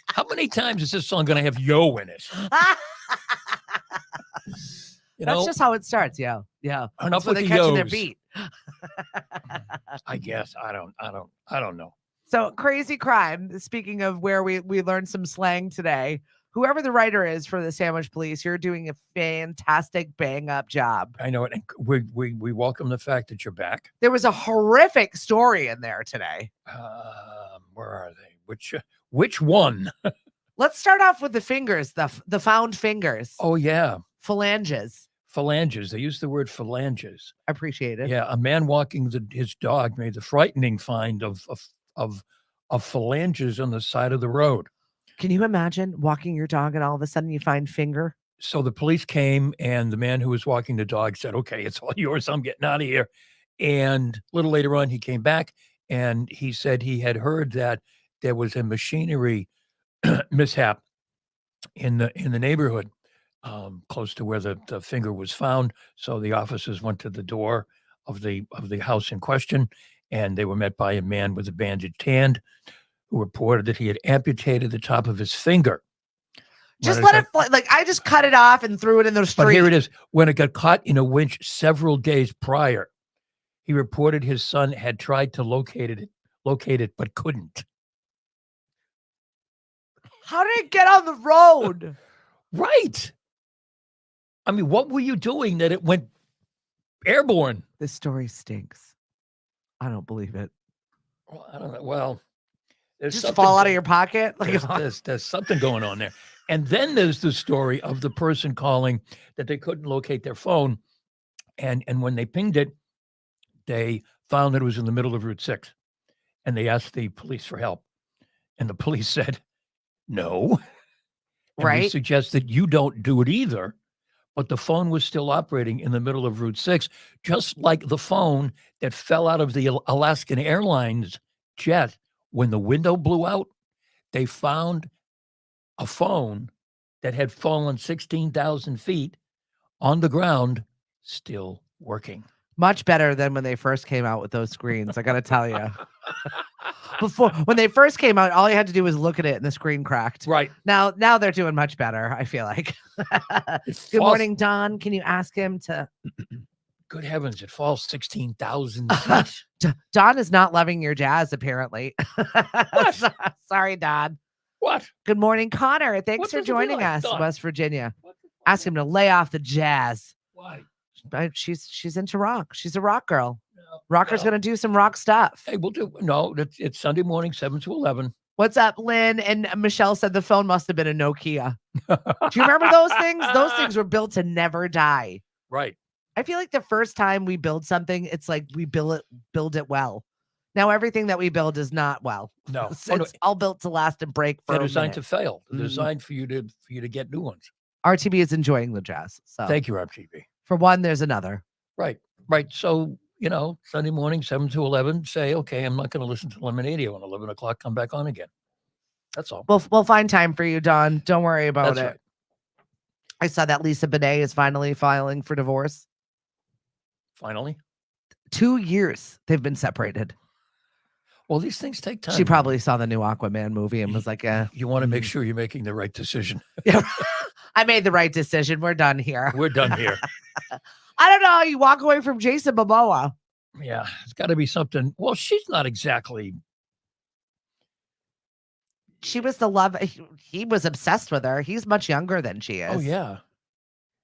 How many times is this song going to have yo in it? That's just how it starts. Yeah. Yeah. Enough That's when with they the catching their yos. beat. I guess I don't know. So crazy crime. Speaking of where we learned some slang today, whoever the writer is for the Sandwich Police, you're doing a fantastic bang up job. I know it. And we welcome the fact that you're back. There was a horrific story in there today. Where are they? Which one? Let's start off with the fingers, the found fingers. Oh yeah, Phalanges. Phalanges. They use the word phalanges. Appreciate it. Yeah, a man walking his dog made the frightening find of phalanges on the side of the road. Can you imagine walking your dog and all of a sudden you find finger? So the police came and the man who was walking the dog said, "Okay, it's all yours. I'm getting out of here." And a little later on, he came back and he said he had heard that there was a machinery mishap in the neighborhood close to where the finger was found. So the officers went to the door of the house in question, and they were met by a man with a bandaged hand who reported that he had amputated the top of his finger. Just let it fly. Like, I just cut it off and threw it in the street. But here it is. When it got caught in a winch several days prior, he reported his son had tried to locate it, but couldn't. How did it get on the road? Right. I mean, what were you doing that it went airborne? This story stinks. I don't believe it. Well, I don't know. Well, there's just fall out of your pocket. Like, there's something going on there. And then there's the story of the person calling that they couldn't locate their phone. And when they pinged it, they found that it was in the middle of Route 6. And they asked the police for help. And the police said, no. And right. we suggest that you don't do it either. But the phone was still operating in the middle of Route 6, just like the phone that fell out of the Alaskan Airlines jet when the window blew out. They found a phone that had fallen 16,000 feet on the ground, still working. Much better than when they first came out with those screens. I got to tell you. When they first came out, all you had to do was look at it and the screen cracked. Right. Now they're doing much better, I feel like. Good morning, Don. Can you ask him to... Good heavens, it falls 16,000 feet. Don is not loving your jazz, apparently. Sorry, Don. What? Good morning, Connor. Thanks for joining us, Don? West Virginia. Ask him to lay off the jazz. Why? She's into rock. She's a rock girl. Rocker's going to do some rock stuff. Hey, we'll do. No, it's Sunday morning, 7 to 11. What's up, Lynn? And Michelle said the phone must have been a Nokia. Do you remember those things? Those things were built to never die. Right. I feel like the first time we build something, it's like we build it well. Now everything that we build is not well. No, it's all built to last and break. They're designed to fail. They're designed for you to get new ones. RTB is enjoying the jazz. So thank you, RTB. For one, there's another. Right. So Sunday morning, 7 to 11. Say, okay, I'm not going to listen to Lemonadio at 11 o'clock. Come back on again. That's all. We'll find time for you, Don. Don't worry about it. Right. I saw that Lisa Bonet is finally filing for divorce. Finally? 2 years they've been separated. Well, these things take time. She probably saw the new Aquaman movie and was like, you want to make sure you're making the right decision. Yeah, I made the right decision. We're done here. We're done here. I don't know how you walk away from Jason Momoa. Yeah, it's got to be something. Well, she's not exactly. She was the love. He was obsessed with her. He's much younger than she is. Oh yeah.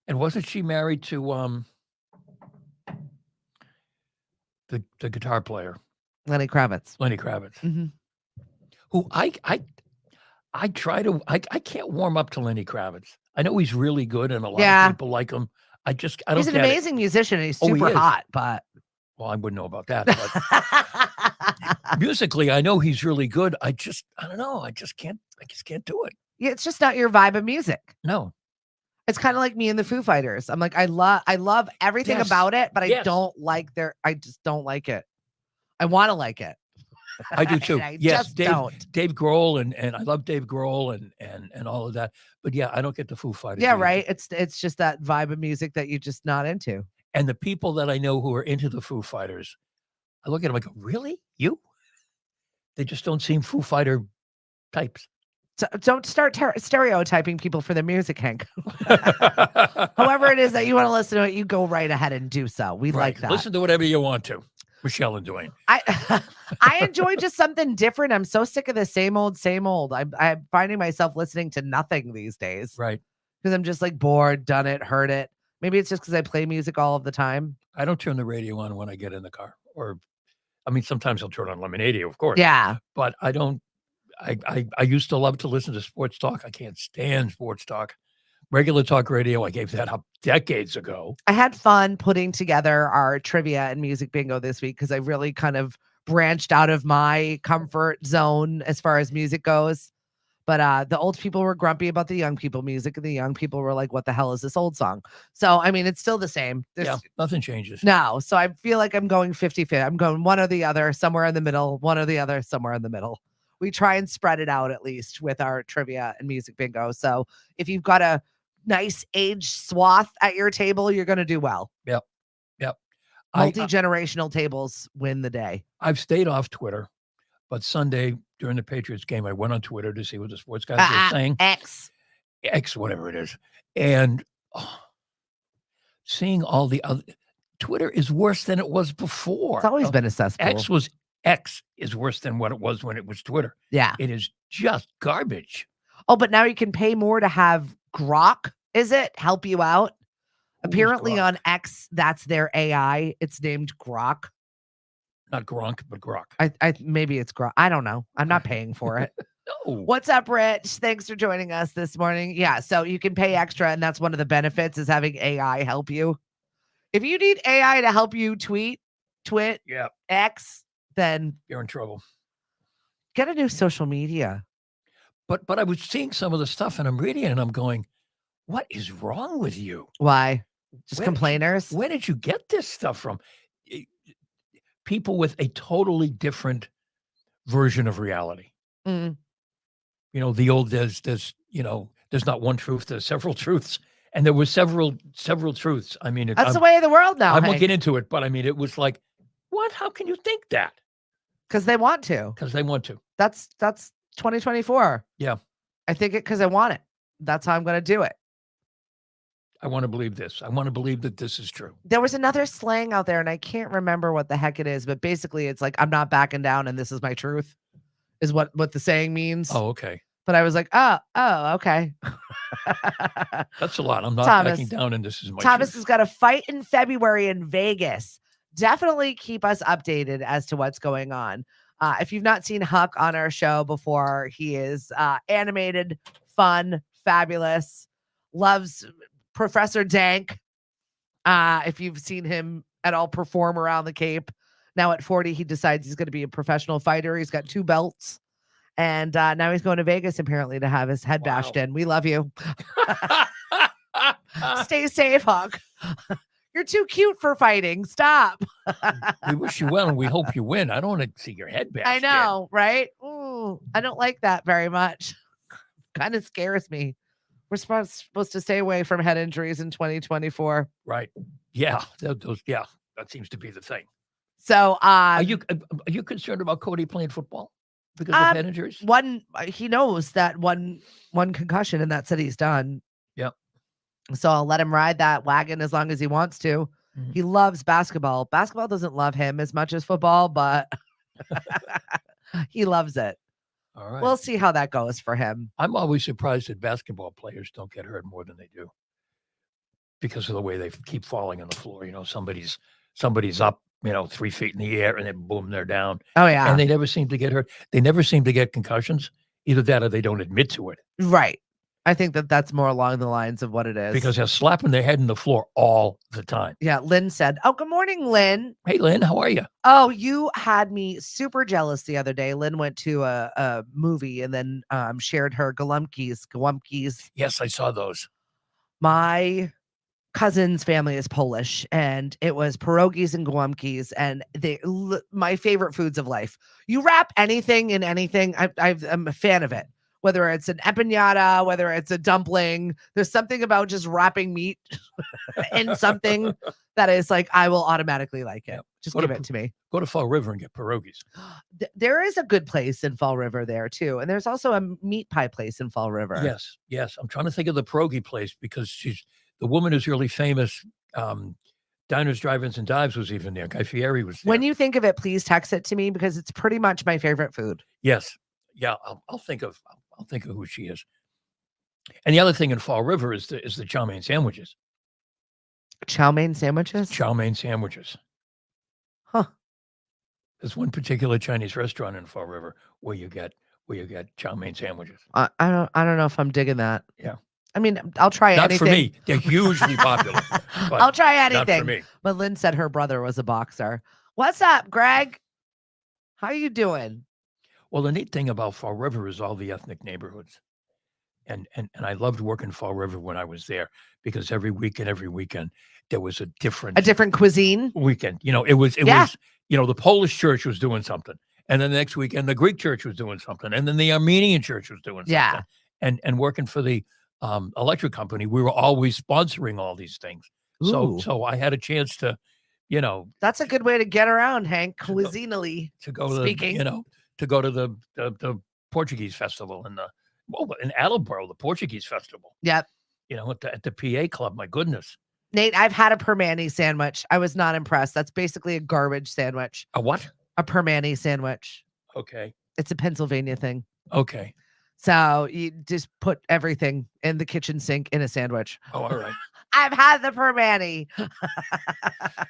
And wasn't she married to the guitar player Lenny Kravitz. Lenny Kravitz, Mm-hmm. who I can't warm up to Lenny Kravitz. I know he's really good and a lot of people like him. I don't He's an get amazing musician and he's super hot, but well, I wouldn't know about that. But musically, I know he's really good. I don't know. I just can't do it. Yeah, it's just not your vibe of music. No. It's kind of like me and the Foo Fighters. I'm like, I love everything about it, but I just don't like it. I want to like it. I do too. Yes, don't. Dave Grohl and I love Dave Grohl and all of that. But yeah, I don't get the Foo Fighters. Yeah, either. right. It's just that vibe of music that you're just not into. And the people that I know who are into the Foo Fighters, I look at them like, really? You? They just don't seem Foo Fighter types. So don't start stereotyping people for their music, Hank. However it is that you want to listen to it, you go right ahead and do so. We like that. Listen to whatever you want to. Michelle and Dwayne. I enjoy just something different. I'm so sick of the same old, same old. I'm finding myself listening to nothing these days. Right. Because I'm just like bored, done it, heard it. Maybe it's just because I play music all of the time. I don't turn the radio on when I get in the car. Sometimes I'll turn on Lemonade, of course. Yeah. But I don't. I used to love to listen to sports talk. I can't stand sports talk. Regular talk radio, I gave that up decades ago. I had fun putting together our trivia and music bingo this week because I really kind of branched out of my comfort zone as far as music goes. But the old people were grumpy about the young people music, and the young people were like, what the hell is this old song? So, I mean, it's still the same. Nothing changes. No. So I feel like I'm going 50-50. I'm going one or the other, somewhere in the middle, one or the other, somewhere in the middle. We try and spread it out at least with our trivia and music bingo. So if you've got a nice age swath at your table, you're going to do well. Yep. Multi-generational tables win the day. I've stayed off Twitter, but Sunday during the Patriots game, I went on Twitter to see what the sports guys were saying. X, whatever it is. And seeing all the other, Twitter is worse than it was before. It's always been a cesspool. X is worse than what it was when it was Twitter. Yeah. It is just garbage. Oh, but now you can pay more to have Grok, is it? Help you out. Apparently on X, that's their AI. It's named Grok. Not Gronk, but Grok. I maybe it's Grok. I don't know. I'm not paying for it. No. What's up, Rich? Thanks for joining us this morning. Yeah, so you can pay extra, and that's one of the benefits is having AI help you. If you need AI to help you twit, X, then you're in trouble. Get a new social media. But I was seeing some of the stuff, and I'm reading it, and I'm going, what is wrong with you? Why? Just complainers? Where did you get this stuff from? People with a totally different version of reality. Mm. You know, the old there's not one truth, there's several truths. And there were several truths. I mean, that's the way of the world now. I won't get into it, but I mean, it was like, what? How can you think that? Because they want to. That's 2024. Yeah. I think it because I want it. That's how I'm going to do it. I want to believe this. I want to believe that this is true. There was another slang out there, and I can't remember what the heck it is, but basically it's like, I'm not backing down, and this is my truth, is what the saying means. Oh, okay. But I was like, oh, okay. That's a lot. I'm not backing down, and this is my Thomas truth. has got a fight in February in Vegas. Definitely keep us updated as to what's going on. If you've not seen Huck on our show before, he is animated, fun, fabulous, loves Professor Dank. If you've seen him at all perform around the Cape. Now at 40, he decides he's going to be a professional fighter. He's got 2 belts. And now he's going to Vegas, apparently, to have his head bashed in. We love you. Stay safe, Huck. You're too cute for fighting. Stop. We wish you well, and we hope you win. I don't want to see your head bashed I know, right? Ooh, I don't like that very much. Kind of scares me. We're supposed to stay away from head injuries in 2024. Right. Yeah. That seems to be the thing. So are you concerned about Cody playing football because of head injuries? He knows that one concussion, and that's it. He's done. Yep. So I'll let him ride that wagon as long as he wants to. Mm-hmm. He loves basketball. Basketball doesn't love him as much as football, but he loves it. All right. We'll see how that goes for him. I'm always surprised that basketball players don't get hurt more than they do because of the way they keep falling on the floor. Somebody's up, 3 feet in the air, and then boom, they're down. Oh, yeah. And they never seem to get hurt. They never seem to get concussions. Either that or they don't admit to it. Right. I think that's more along the lines of what it is. Because they're slapping their head in the floor all the time. Yeah, Lynn said, "Oh, good morning, Lynn." Hey, Lynn, how are you? Oh, you had me super jealous the other day. Lynn went to a movie and then shared her Gołąbkis. Yes, I saw those. My cousin's family is Polish, and it was pierogies and Gołąbkis, and my favorite foods of life. You wrap anything in anything, I'm a fan of it. Whether it's an empanada, whether it's a dumpling, there's something about just wrapping meat in something that is like, I will automatically like it. Just give it to me. Go to Fall River and get pierogies. There is a good place in Fall River there too. And there's also a meat pie place in Fall River. Yes. I'm trying to think of the pierogi place because the woman who's really famous. Diners, Drive-ins, and Dives was even there. Guy Fieri was there. When you think of it, please text it to me because it's pretty much my favorite food. Yes. Yeah, I'll think of who she is. And the other thing in Fall River is the chow mein sandwiches. Chow mein sandwiches? Chow mein sandwiches. Huh. There's one particular Chinese restaurant in Fall River where you get chow mein sandwiches. I don't know if I'm digging that. Yeah. I mean, I'll try Not anything. for me. They're hugely popular. I'll try anything. Not for me. But Lynn said her brother was a boxer. What's up, Greg? How you doing? Well, the neat thing about Fall River is all the ethnic neighborhoods. And I loved working Fall River when I was there because every weekend there was a different cuisine weekend. It was the Polish church was doing something, and then the next weekend the Greek church was doing something, and then the Armenian church was doing something. Yeah. And working for the electric company, we were always sponsoring all these things. So I had a chance to, that's a good way to get around, Hank, cuisinally to go speaking. To go to the Portuguese festival in Attleboro, the Portuguese festival. Yep. At the PA club. My goodness. Nate, I've had a permani sandwich. I was not impressed. That's basically a garbage sandwich. A what? A permani sandwich. Okay. It's a Pennsylvania thing. Okay. So you just put everything in the kitchen sink in a sandwich. Oh, all right. I've had the permani.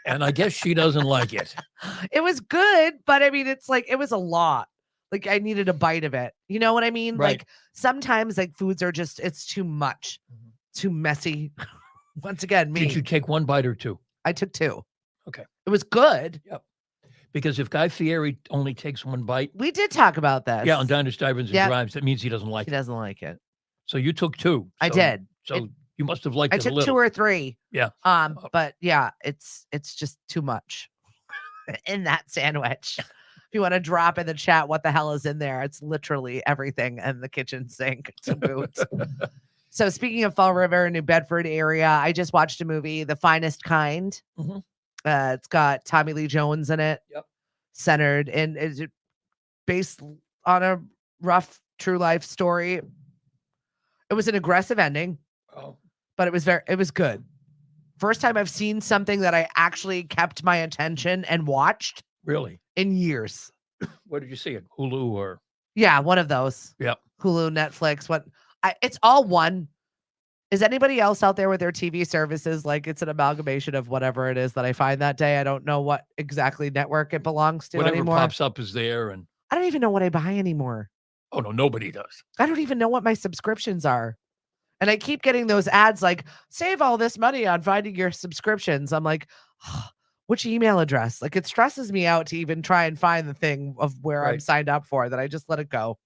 And I guess she doesn't like it. It was good, but I mean, it's like, it was a lot. Like I needed a bite of it. You know what I mean? Right. Like sometimes like foods are just, it's too much, too messy. Once again, me. Did you take one bite or two? I took two. Okay. It was good. Yep. Because if Guy Fieri only takes one bite. We did talk about this. Yeah, on Diners, Drive-ins, and Drives, that means he doesn't like it. He doesn't like it. So you took two. I did. So you must have liked it a little. I took 2 or 3. Yeah. But yeah, it's just too much in that sandwich. If you want to drop in the chat what the hell is in there, it's literally everything in the kitchen sink to boot. So speaking of Fall River, New Bedford area, I just watched a movie, The Finest Kind. Mm-hmm. It's got Tommy Lee Jones in it. Yep. Centered and is based on a rough true life story. It was an aggressive ending, but it was good. First time I've seen something that I actually kept my attention and watched. Really? In years. Where did you see it? Hulu or? Yeah, one of those. Yep. Hulu, Netflix. It's all one. Is anybody else out there with their TV services? Like it's an amalgamation of whatever it is that I find that day. I don't know what exactly network it belongs to anymore. Whatever pops up is there. And I don't even know what I buy anymore. Oh, no, nobody does. I don't even know what my subscriptions are. And I keep getting those ads like, save all this money on finding your subscriptions. I'm like, which email address? Like it stresses me out to even try and find the thing of where I'm signed up for that I just let it go.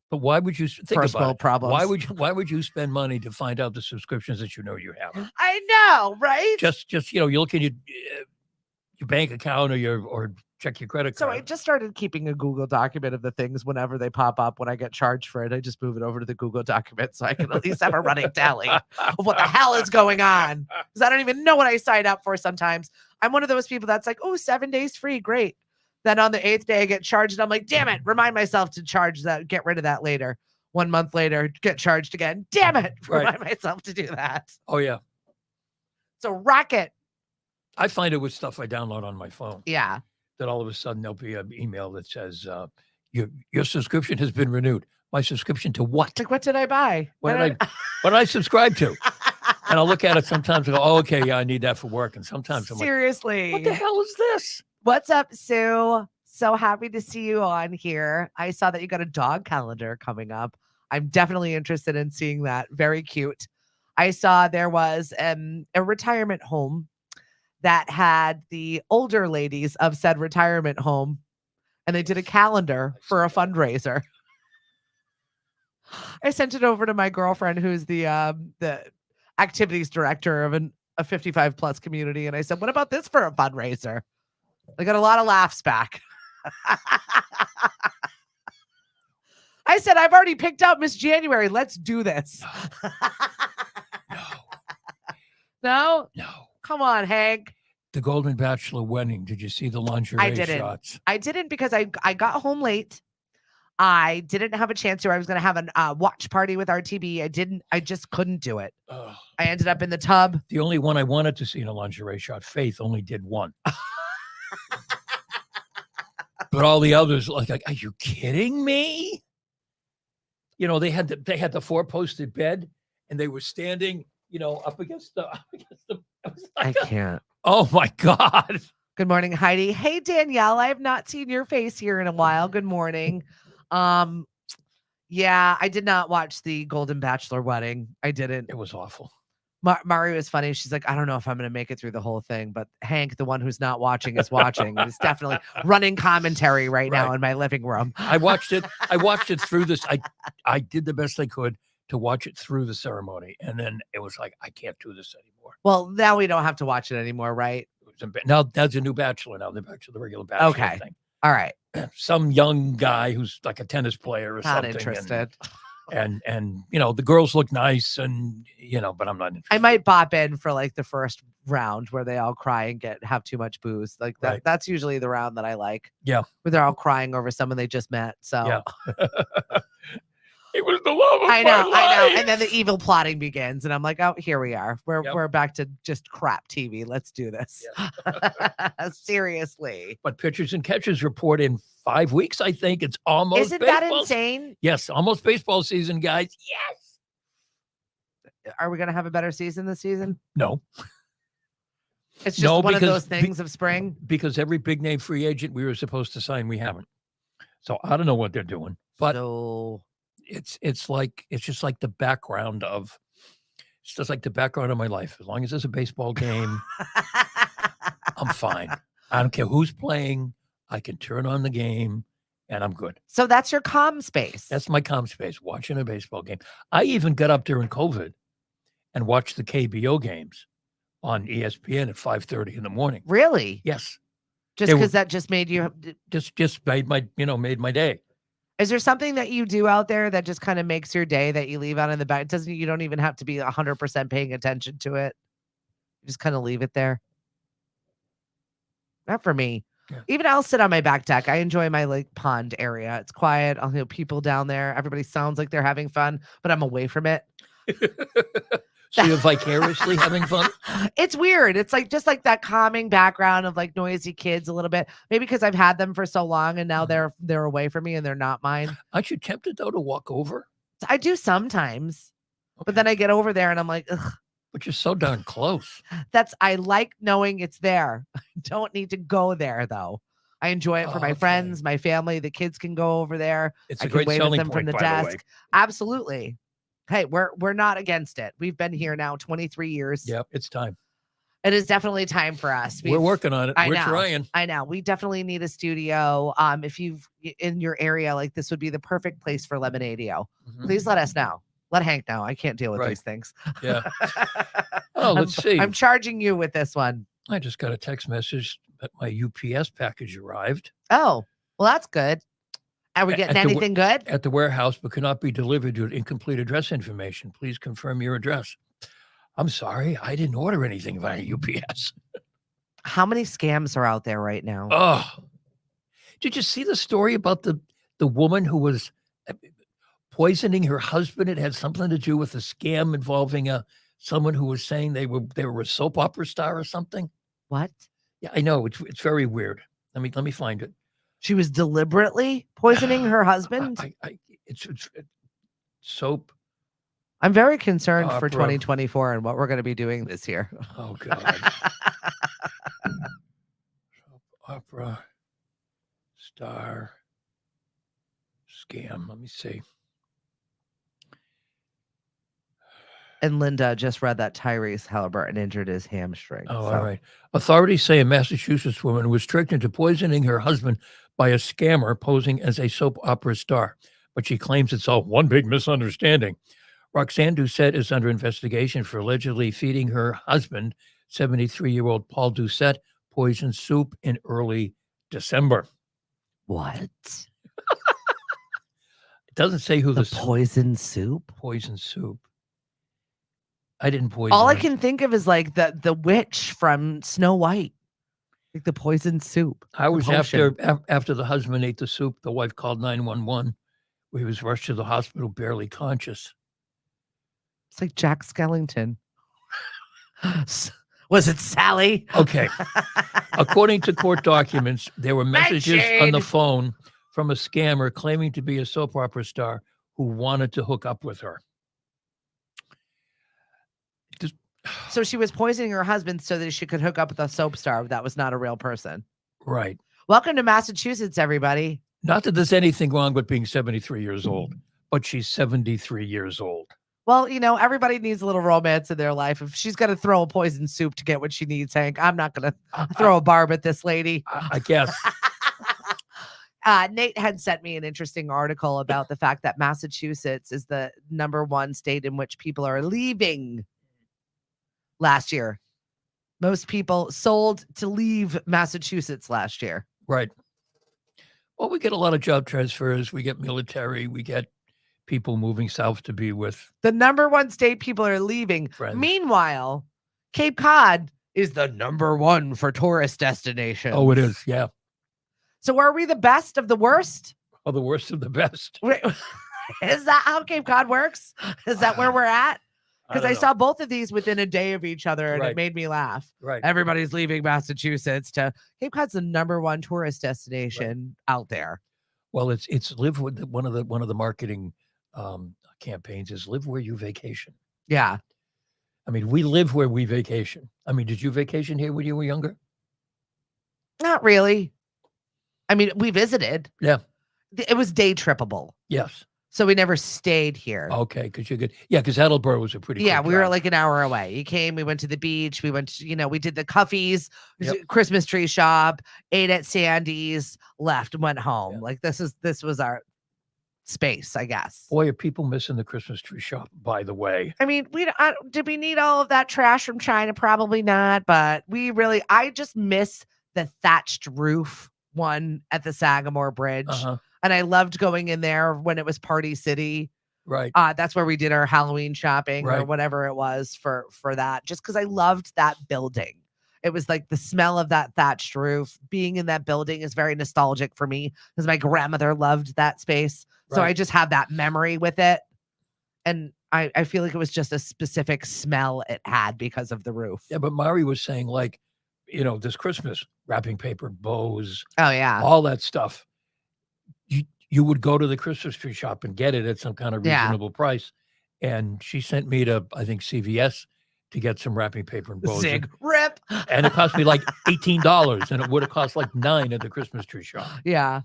But why would you think First about world it? problems. Why would you spend money to find out the subscriptions that you know you have? I know, right? Just you look at your bank account or check your credit card. So I just started keeping a Google document of the things whenever they pop up. When I get charged for it, I just move it over to the Google document so I can at least have a running tally of what the hell is going on. Because I don't even know what I signed up for sometimes. I'm one of those people that's like, 7 days free. Great. Then on the 8th day, I get charged and I'm like, damn it. Remind myself to charge that, get rid of that later. 1 month later, get charged again. Damn it. Remind myself to do that. Oh, yeah. It's a racket. I find it with stuff I download on my phone. Yeah. That all of a sudden there'll be an email that says, Your subscription has been renewed. My subscription to what? Like, what did I buy? What did I subscribe to? And I'll look at it sometimes and go, oh, okay, yeah, I need that for work. And sometimes I'm Seriously. like, what the hell is this? What's up, Sue? So happy to see you on here. I saw that you got a dog calendar coming up. I'm definitely interested in seeing that. Very cute. I saw there was a retirement home that had the older ladies of said retirement home, and they did a calendar for a fundraiser. I sent it over to my girlfriend, who's the activities director of a 55 plus community, and I said, "What about this for a fundraiser?" I got a lot of laughs back. I said, "I've already picked out Miss January. Let's do this." No. Come on, Hank. The Golden Bachelor wedding. Did you see the lingerie shots? I didn't because I got home late. I didn't have a chance to. I was going to have a watch party with RTB. I just couldn't do it. I ended up in the tub. The only one I wanted to see in a lingerie shot, Faith, only did one. But all the others, like, are you kidding me? You know, they had the 4-posted bed, and they were standing, you know, up against the. I can't. Oh my God. Good morning, Heidi. Hey, Danielle. I have not seen your face here in a while. Good morning. Yeah, I did not watch the Golden Bachelor wedding. I didn't. It was awful. Mari was funny. She's like, I don't know if I'm going to make it through the whole thing, but Hank, the one who's not watching, is watching. It's definitely running commentary right now in my living room. I watched it. I watched it through this. I did the best I could to watch it through the ceremony. And then it was like, I can't do this anymore. Well, now we don't have to watch it anymore, right? Now that's a new Bachelor. Now they're back to the regular Bachelor thing. All right. Some young guy who's like a tennis player or not something. Not interested. And you know, the girls look nice, and you know, but I'm not interested. I might bop in for like the first round where they all cry and have too much booze. Like that. Right. That's usually the round that I like. Yeah. Where they're all crying over someone they just met. So yeah. It was the love of I my life. And then the evil plotting begins. And I'm like, oh, here we are. We're back to just crap TV. Let's do this. Yeah. Seriously. But pitchers and catchers report in 5 weeks, I think. It's almost Isn't that insane? Yes, almost baseball season, guys. Yes. Are we going to have a better season this season? No. It's just one of those things of spring? Because every big name free agent we were supposed to sign, we haven't. So I don't know what they're doing. But it's just like the background of my life. As long as there's a baseball game, I'm fine. I don't care who's playing. I can turn on the game and I'm good. So that's your calm space. That's my calm space, watching a baseball game. I even got up during COVID and watched the KBO games on ESPN at 5:30 in the morning. Really? Yes. Just because that just made you just made my day. Is there something that you do out there that just kind of makes your day that you leave out in the back? You don't even have to be 100% paying attention to it. You just kind of leave it there. Not for me. Yeah. Even I'll sit on my back deck. I enjoy my like pond area. It's quiet. I'll hear people down there. Everybody sounds like they're having fun, but I'm away from it. So you're vicariously having fun? It's weird. It's like just like that calming background of like noisy kids a little bit. Maybe because I've had them for so long and now they're away from me and they're not mine. Aren't you tempted though to walk over? I do sometimes. Okay. But then I get over there and I'm like, ugh. But you're so darn close. I like knowing it's there. I don't need to go there though. I enjoy it for my friends, my family. The kids can go over there. It's a great selling point, from the desk. Absolutely. Hey, we're not against it. We've been here now 23 years. Yep, it's time. It is definitely time for us. We're working on it. We're trying. I know. We definitely need a studio. If you've in your area, like this would be the perfect place for Lemonadio. Mm-hmm. Please let us know. Let Hank know. I can't deal with these things. Yeah. Oh, let's see. I'm charging you with this one. I just got a text message that my UPS package arrived. Oh, well, that's good. Are we getting anything good? At the warehouse, but cannot be delivered due to incomplete address information. Please confirm your address. I'm sorry. I didn't order anything via UPS. How many scams are out there right now? Oh, did you see the story about the woman who was poisoning her husband? It had something to do with a scam involving someone who was saying they were a soap opera star or something. What? Yeah, I know. It's very weird. Let me find it. She was deliberately poisoning her husband. It's soap. I'm very concerned for Opera. 2024 and what we're going to be doing this year. Oh God. Soap opera star scam. Let me see. And Linda just read that Tyrese Halliburton injured his hamstring. Oh, all right. Authorities say a Massachusetts woman was tricked into poisoning her husband by a scammer posing as a soap opera star, but she claims it's all one big misunderstanding. Roxanne Doucette is under investigation for allegedly feeding her husband, 73-year-old Paul Doucette, poison soup in early December. What? It doesn't say who the poison soup? Poison soup. I didn't poison All her. I can think of is like the witch from Snow White, like the poison soup. I was after the husband ate the soup, the wife called 911, where he was rushed to the hospital barely conscious. It's like Jack Skellington. Was it Sally? Okay. According to court documents, there were messages on the phone from a scammer claiming to be a soap opera star who wanted to hook up with her. So she was poisoning her husband so that she could hook up with a soap star that was not a real person. Right. Welcome to Massachusetts, everybody. Not that there's anything wrong with being 73 years old, but she's 73 years old. Well, you know, everybody needs a little romance in their life. If she's got to throw a poison soup to get what she needs, Hank, I'm not going to throw a barb at this lady. I guess. Nate had sent me an interesting article about the fact that Massachusetts is the #1 state in which people are leaving. Last year, most people sold to leave Massachusetts last year. Right. Well, we get a lot of job transfers. We get military. We get people moving south to be with the #1 state people are leaving. Friends. Meanwhile, Cape Cod is the #1 for tourist destinations. Oh, it is. Yeah. So are we the best of the worst? Oh, the worst of the best. Is that how Cape Cod works? Is that where we're at? Because I saw both of these within a day of each other, and it made me laugh. Right. Everybody's leaving Massachusetts to Cape Cod's the #1 tourist destination out there. Well, it's live with one of the marketing campaigns is live where you vacation. Yeah. I mean, we live where we vacation. I mean, did you vacation here when you were younger? Not really. I mean, we visited. Yeah. It was day trippable. Yes. So we never stayed here. Okay, because you're good. Yeah, because Attleboro was a pretty we drive. were like an hour away. You came, we went to the beach, we went to, we did the Cuffees, Christmas tree shop, ate at Sandy's, left, went home. Yeah. Like this was our space, I guess. Boy, are people missing the Christmas tree shop, by the way. I mean, did we need all of that trash from China? Probably not, but I just miss the thatched roof one at the Sagamore Bridge. Uh-huh. And I loved going in there when it was Party City. Right. That's where we did our Halloween shopping or whatever it was for that, just because I loved that building. It was like the smell of that thatched roof. Being in that building is very nostalgic for me because my grandmother loved that space. So I just have that memory with it. And I feel like it was just a specific smell it had because of the roof. Yeah, but Mari was saying this Christmas, wrapping paper, bows. Oh, yeah. All that stuff. You would go to the Christmas tree shop and get it at some kind of reasonable price. And she sent me to, I think, CVS to get some wrapping paper and bows. Zig, rip. And it cost me like $18, and it would have cost like $9 at the Christmas tree shop. Yeah.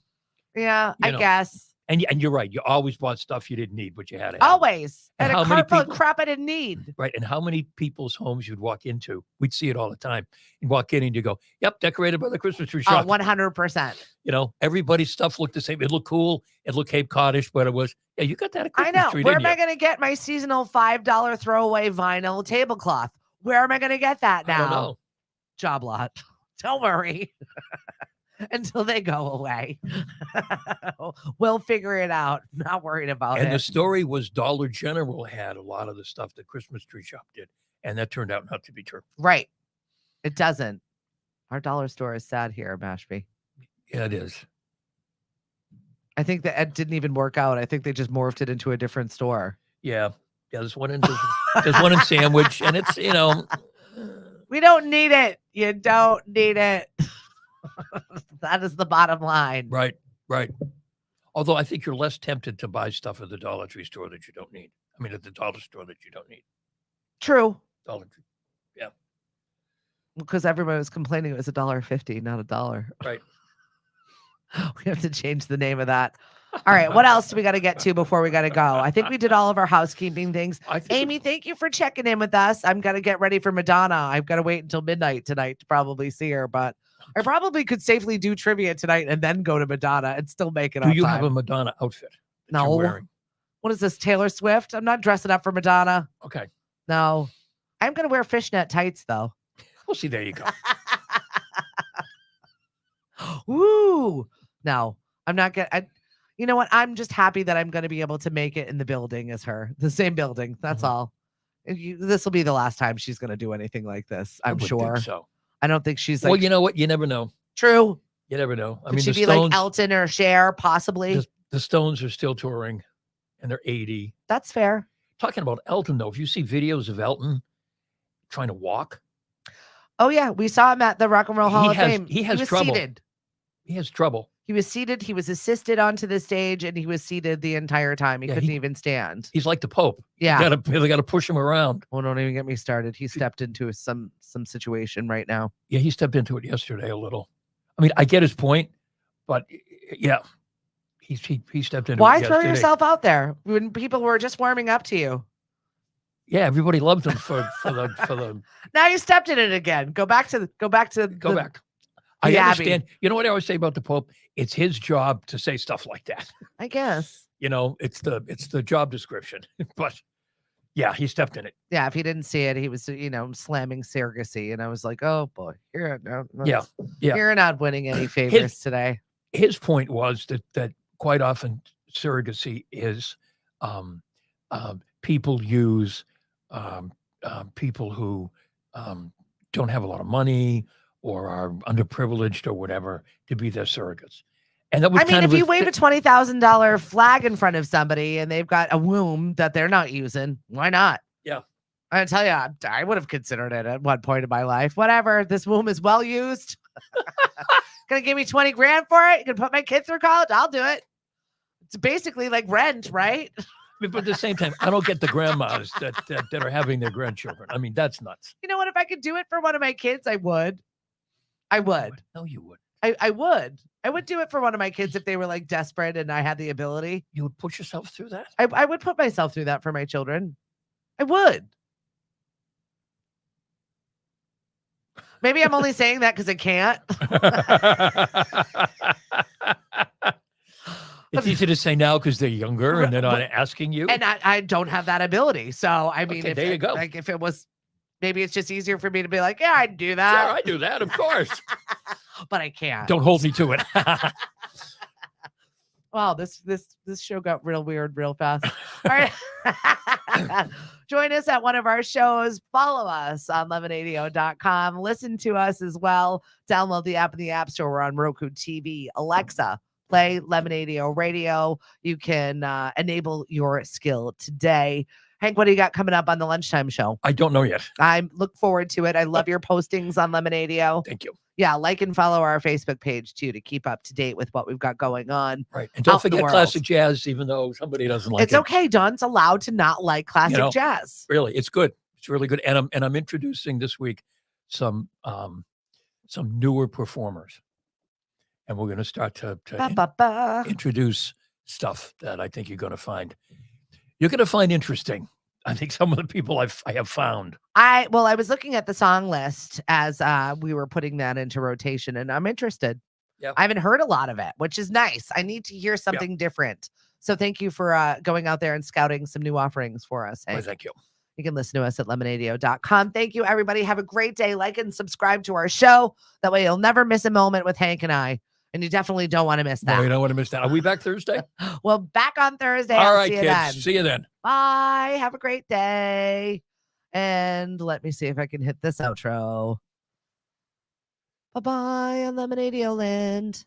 Yeah, I guess. And you're right. You always bought stuff you didn't need, but you had to have. Always. And a cart full of crap I didn't need. Right. And how many people's homes you'd walk into? We'd see it all the time. You'd walk in and you go, yep, decorated by the Christmas tree shop. 100%. Everybody's stuff looked the same. It looked cool. It looked Cape Codish, but it was, you got that at Christmas I know. tree, Where am I going to get my seasonal $5 throwaway vinyl tablecloth? Where am I going to get that now? I don't know. Job lot. Don't worry. Until they go away. We'll figure it out. Not worried about it. And the story was Dollar General had a lot of the stuff the Christmas tree shop did. And that turned out not to be true. Right. It doesn't. Our dollar store is sad here, Mashpee. Yeah, it is. I think that it didn't even work out. I think they just morphed it into a different store. Yeah. Yeah, there's one in Sandwich. And it's, We don't need it. You don't need it. That is the bottom line. Right. Although I think you're less tempted to buy stuff at the Dollar Tree store that you don't need. I mean, at the dollar store that you don't need. True. Dollar Tree. Yeah. Because everybody was complaining it was $1.50, not $1. Right. We have to change the name of that. All right. What else do we got to get to before we got to go? I think we did all of our housekeeping things. Amy, thank you for checking in with us. I'm going to get ready for Madonna. I've got to wait until midnight tonight to probably see her, but I probably could safely do trivia tonight and then go to Madonna and still make it on Do you time. have a Madonna outfit that No. you're wearing? What is this, Taylor Swift? I'm not dressing up for Madonna. Okay. No. I'm going to wear fishnet tights, though. Well, see, there you go. Woo! No, I'm not gonna. You know what? I'm just happy that I'm going to be able to make it in the building as her, the same building. That's all. This will be the last time she's going to do anything like this. I'm sure. So I don't think she's like. Well, you know what? You never know. True. You never know. I Could mean, she the be Stones, like Elton or Cher, possibly? The Stones are still touring, and they're 80. That's fair. Talking about Elton, though, if you see videos of Elton trying to walk. Oh yeah, we saw him at the Rock and Roll Hall of Fame. He was trouble. Seated. He has trouble. He was seated. He was assisted onto the stage, and he was seated the entire time. He couldn't even stand. He's like the Pope. Yeah, they got to push him around. Well, don't even get me started. He stepped into some situation right now. Yeah, he stepped into it yesterday a little. I mean, I get his point, but yeah, he stepped into it. Why throw yourself out there when people were just warming up to you? Yeah, everybody loved him for the. Now you stepped in it again. Go back. I understand. You know what I always say about the Pope? It's his job to say stuff like that. I guess. You know, it's the job description. But yeah, he stepped in it. Yeah, if he didn't see it, he was slamming surrogacy, and I was like, oh boy, you're not winning any favors today. His point was that quite often surrogacy is people use people who don't have a lot of money or are underprivileged or whatever to be their surrogates. And that was if you wave a $20,000 flag in front of somebody and they've got a womb that they're not using, why not? Yeah. I tell you, I would have considered it at one point in my life. Whatever, this womb is well used. Gonna give me 20 grand for it? You can put my kid through college? I'll do it. It's basically like rent, right? But at the same time, I don't get the grandmas that are having their grandchildren. I mean, that's nuts. You know what? If I could do it for one of my kids, I would. No, you would. I would. I would do it for one of my kids if they were like desperate and I had the ability. You would put yourself through that? I would put myself through that for my children. I would. Maybe I'm only saying that because I can't. It's easy to say now because they're younger and they're not asking you. And I don't have that ability. So, I mean, there you go. Like if it was, maybe it's just easier for me to be like, yeah, I'd do that. Sure, I do that, of course. But I can't. Don't hold me to it. Wow, this show got real weird real fast. All right. Join us at one of our shows. Follow us on lemonade.com. Listen to us as well. Download the app in the App Store. We're on Roku TV. Alexa, play Lemonade Radio. You can enable your skill today. Hank, what do you got coming up on the lunchtime show? I don't know yet. I look forward to it. I love your postings on Lemonade. Thank you. Yeah, like and follow our Facebook page too to keep up to date with what we've got going on. Right. And don't forget classic jazz, even though somebody doesn't like it. It's okay, Don's allowed to not like classic jazz. Really, it's good. It's really good. And I'm introducing this week some newer performers. And we're going to start to introduce stuff that I think you're going to find interesting. I think some of the people I have found. I was looking at the song list as we were putting that into rotation, and I'm interested. Yeah. I haven't heard a lot of it, which is nice. I need to hear something different. So thank you for going out there and scouting some new offerings for us. Hank. Well, thank you. You can listen to us at lemonade.com. Thank you, everybody. Have a great day. Like and subscribe to our show. That way you'll never miss a moment with Hank and I. And you definitely don't want to miss that. No, you don't want to miss that. Are we back Thursday? Well, back on Thursday. All right, kids. See you then. Bye. Have a great day. And let me see if I can hit this outro. Bye-bye on Lemonade Land.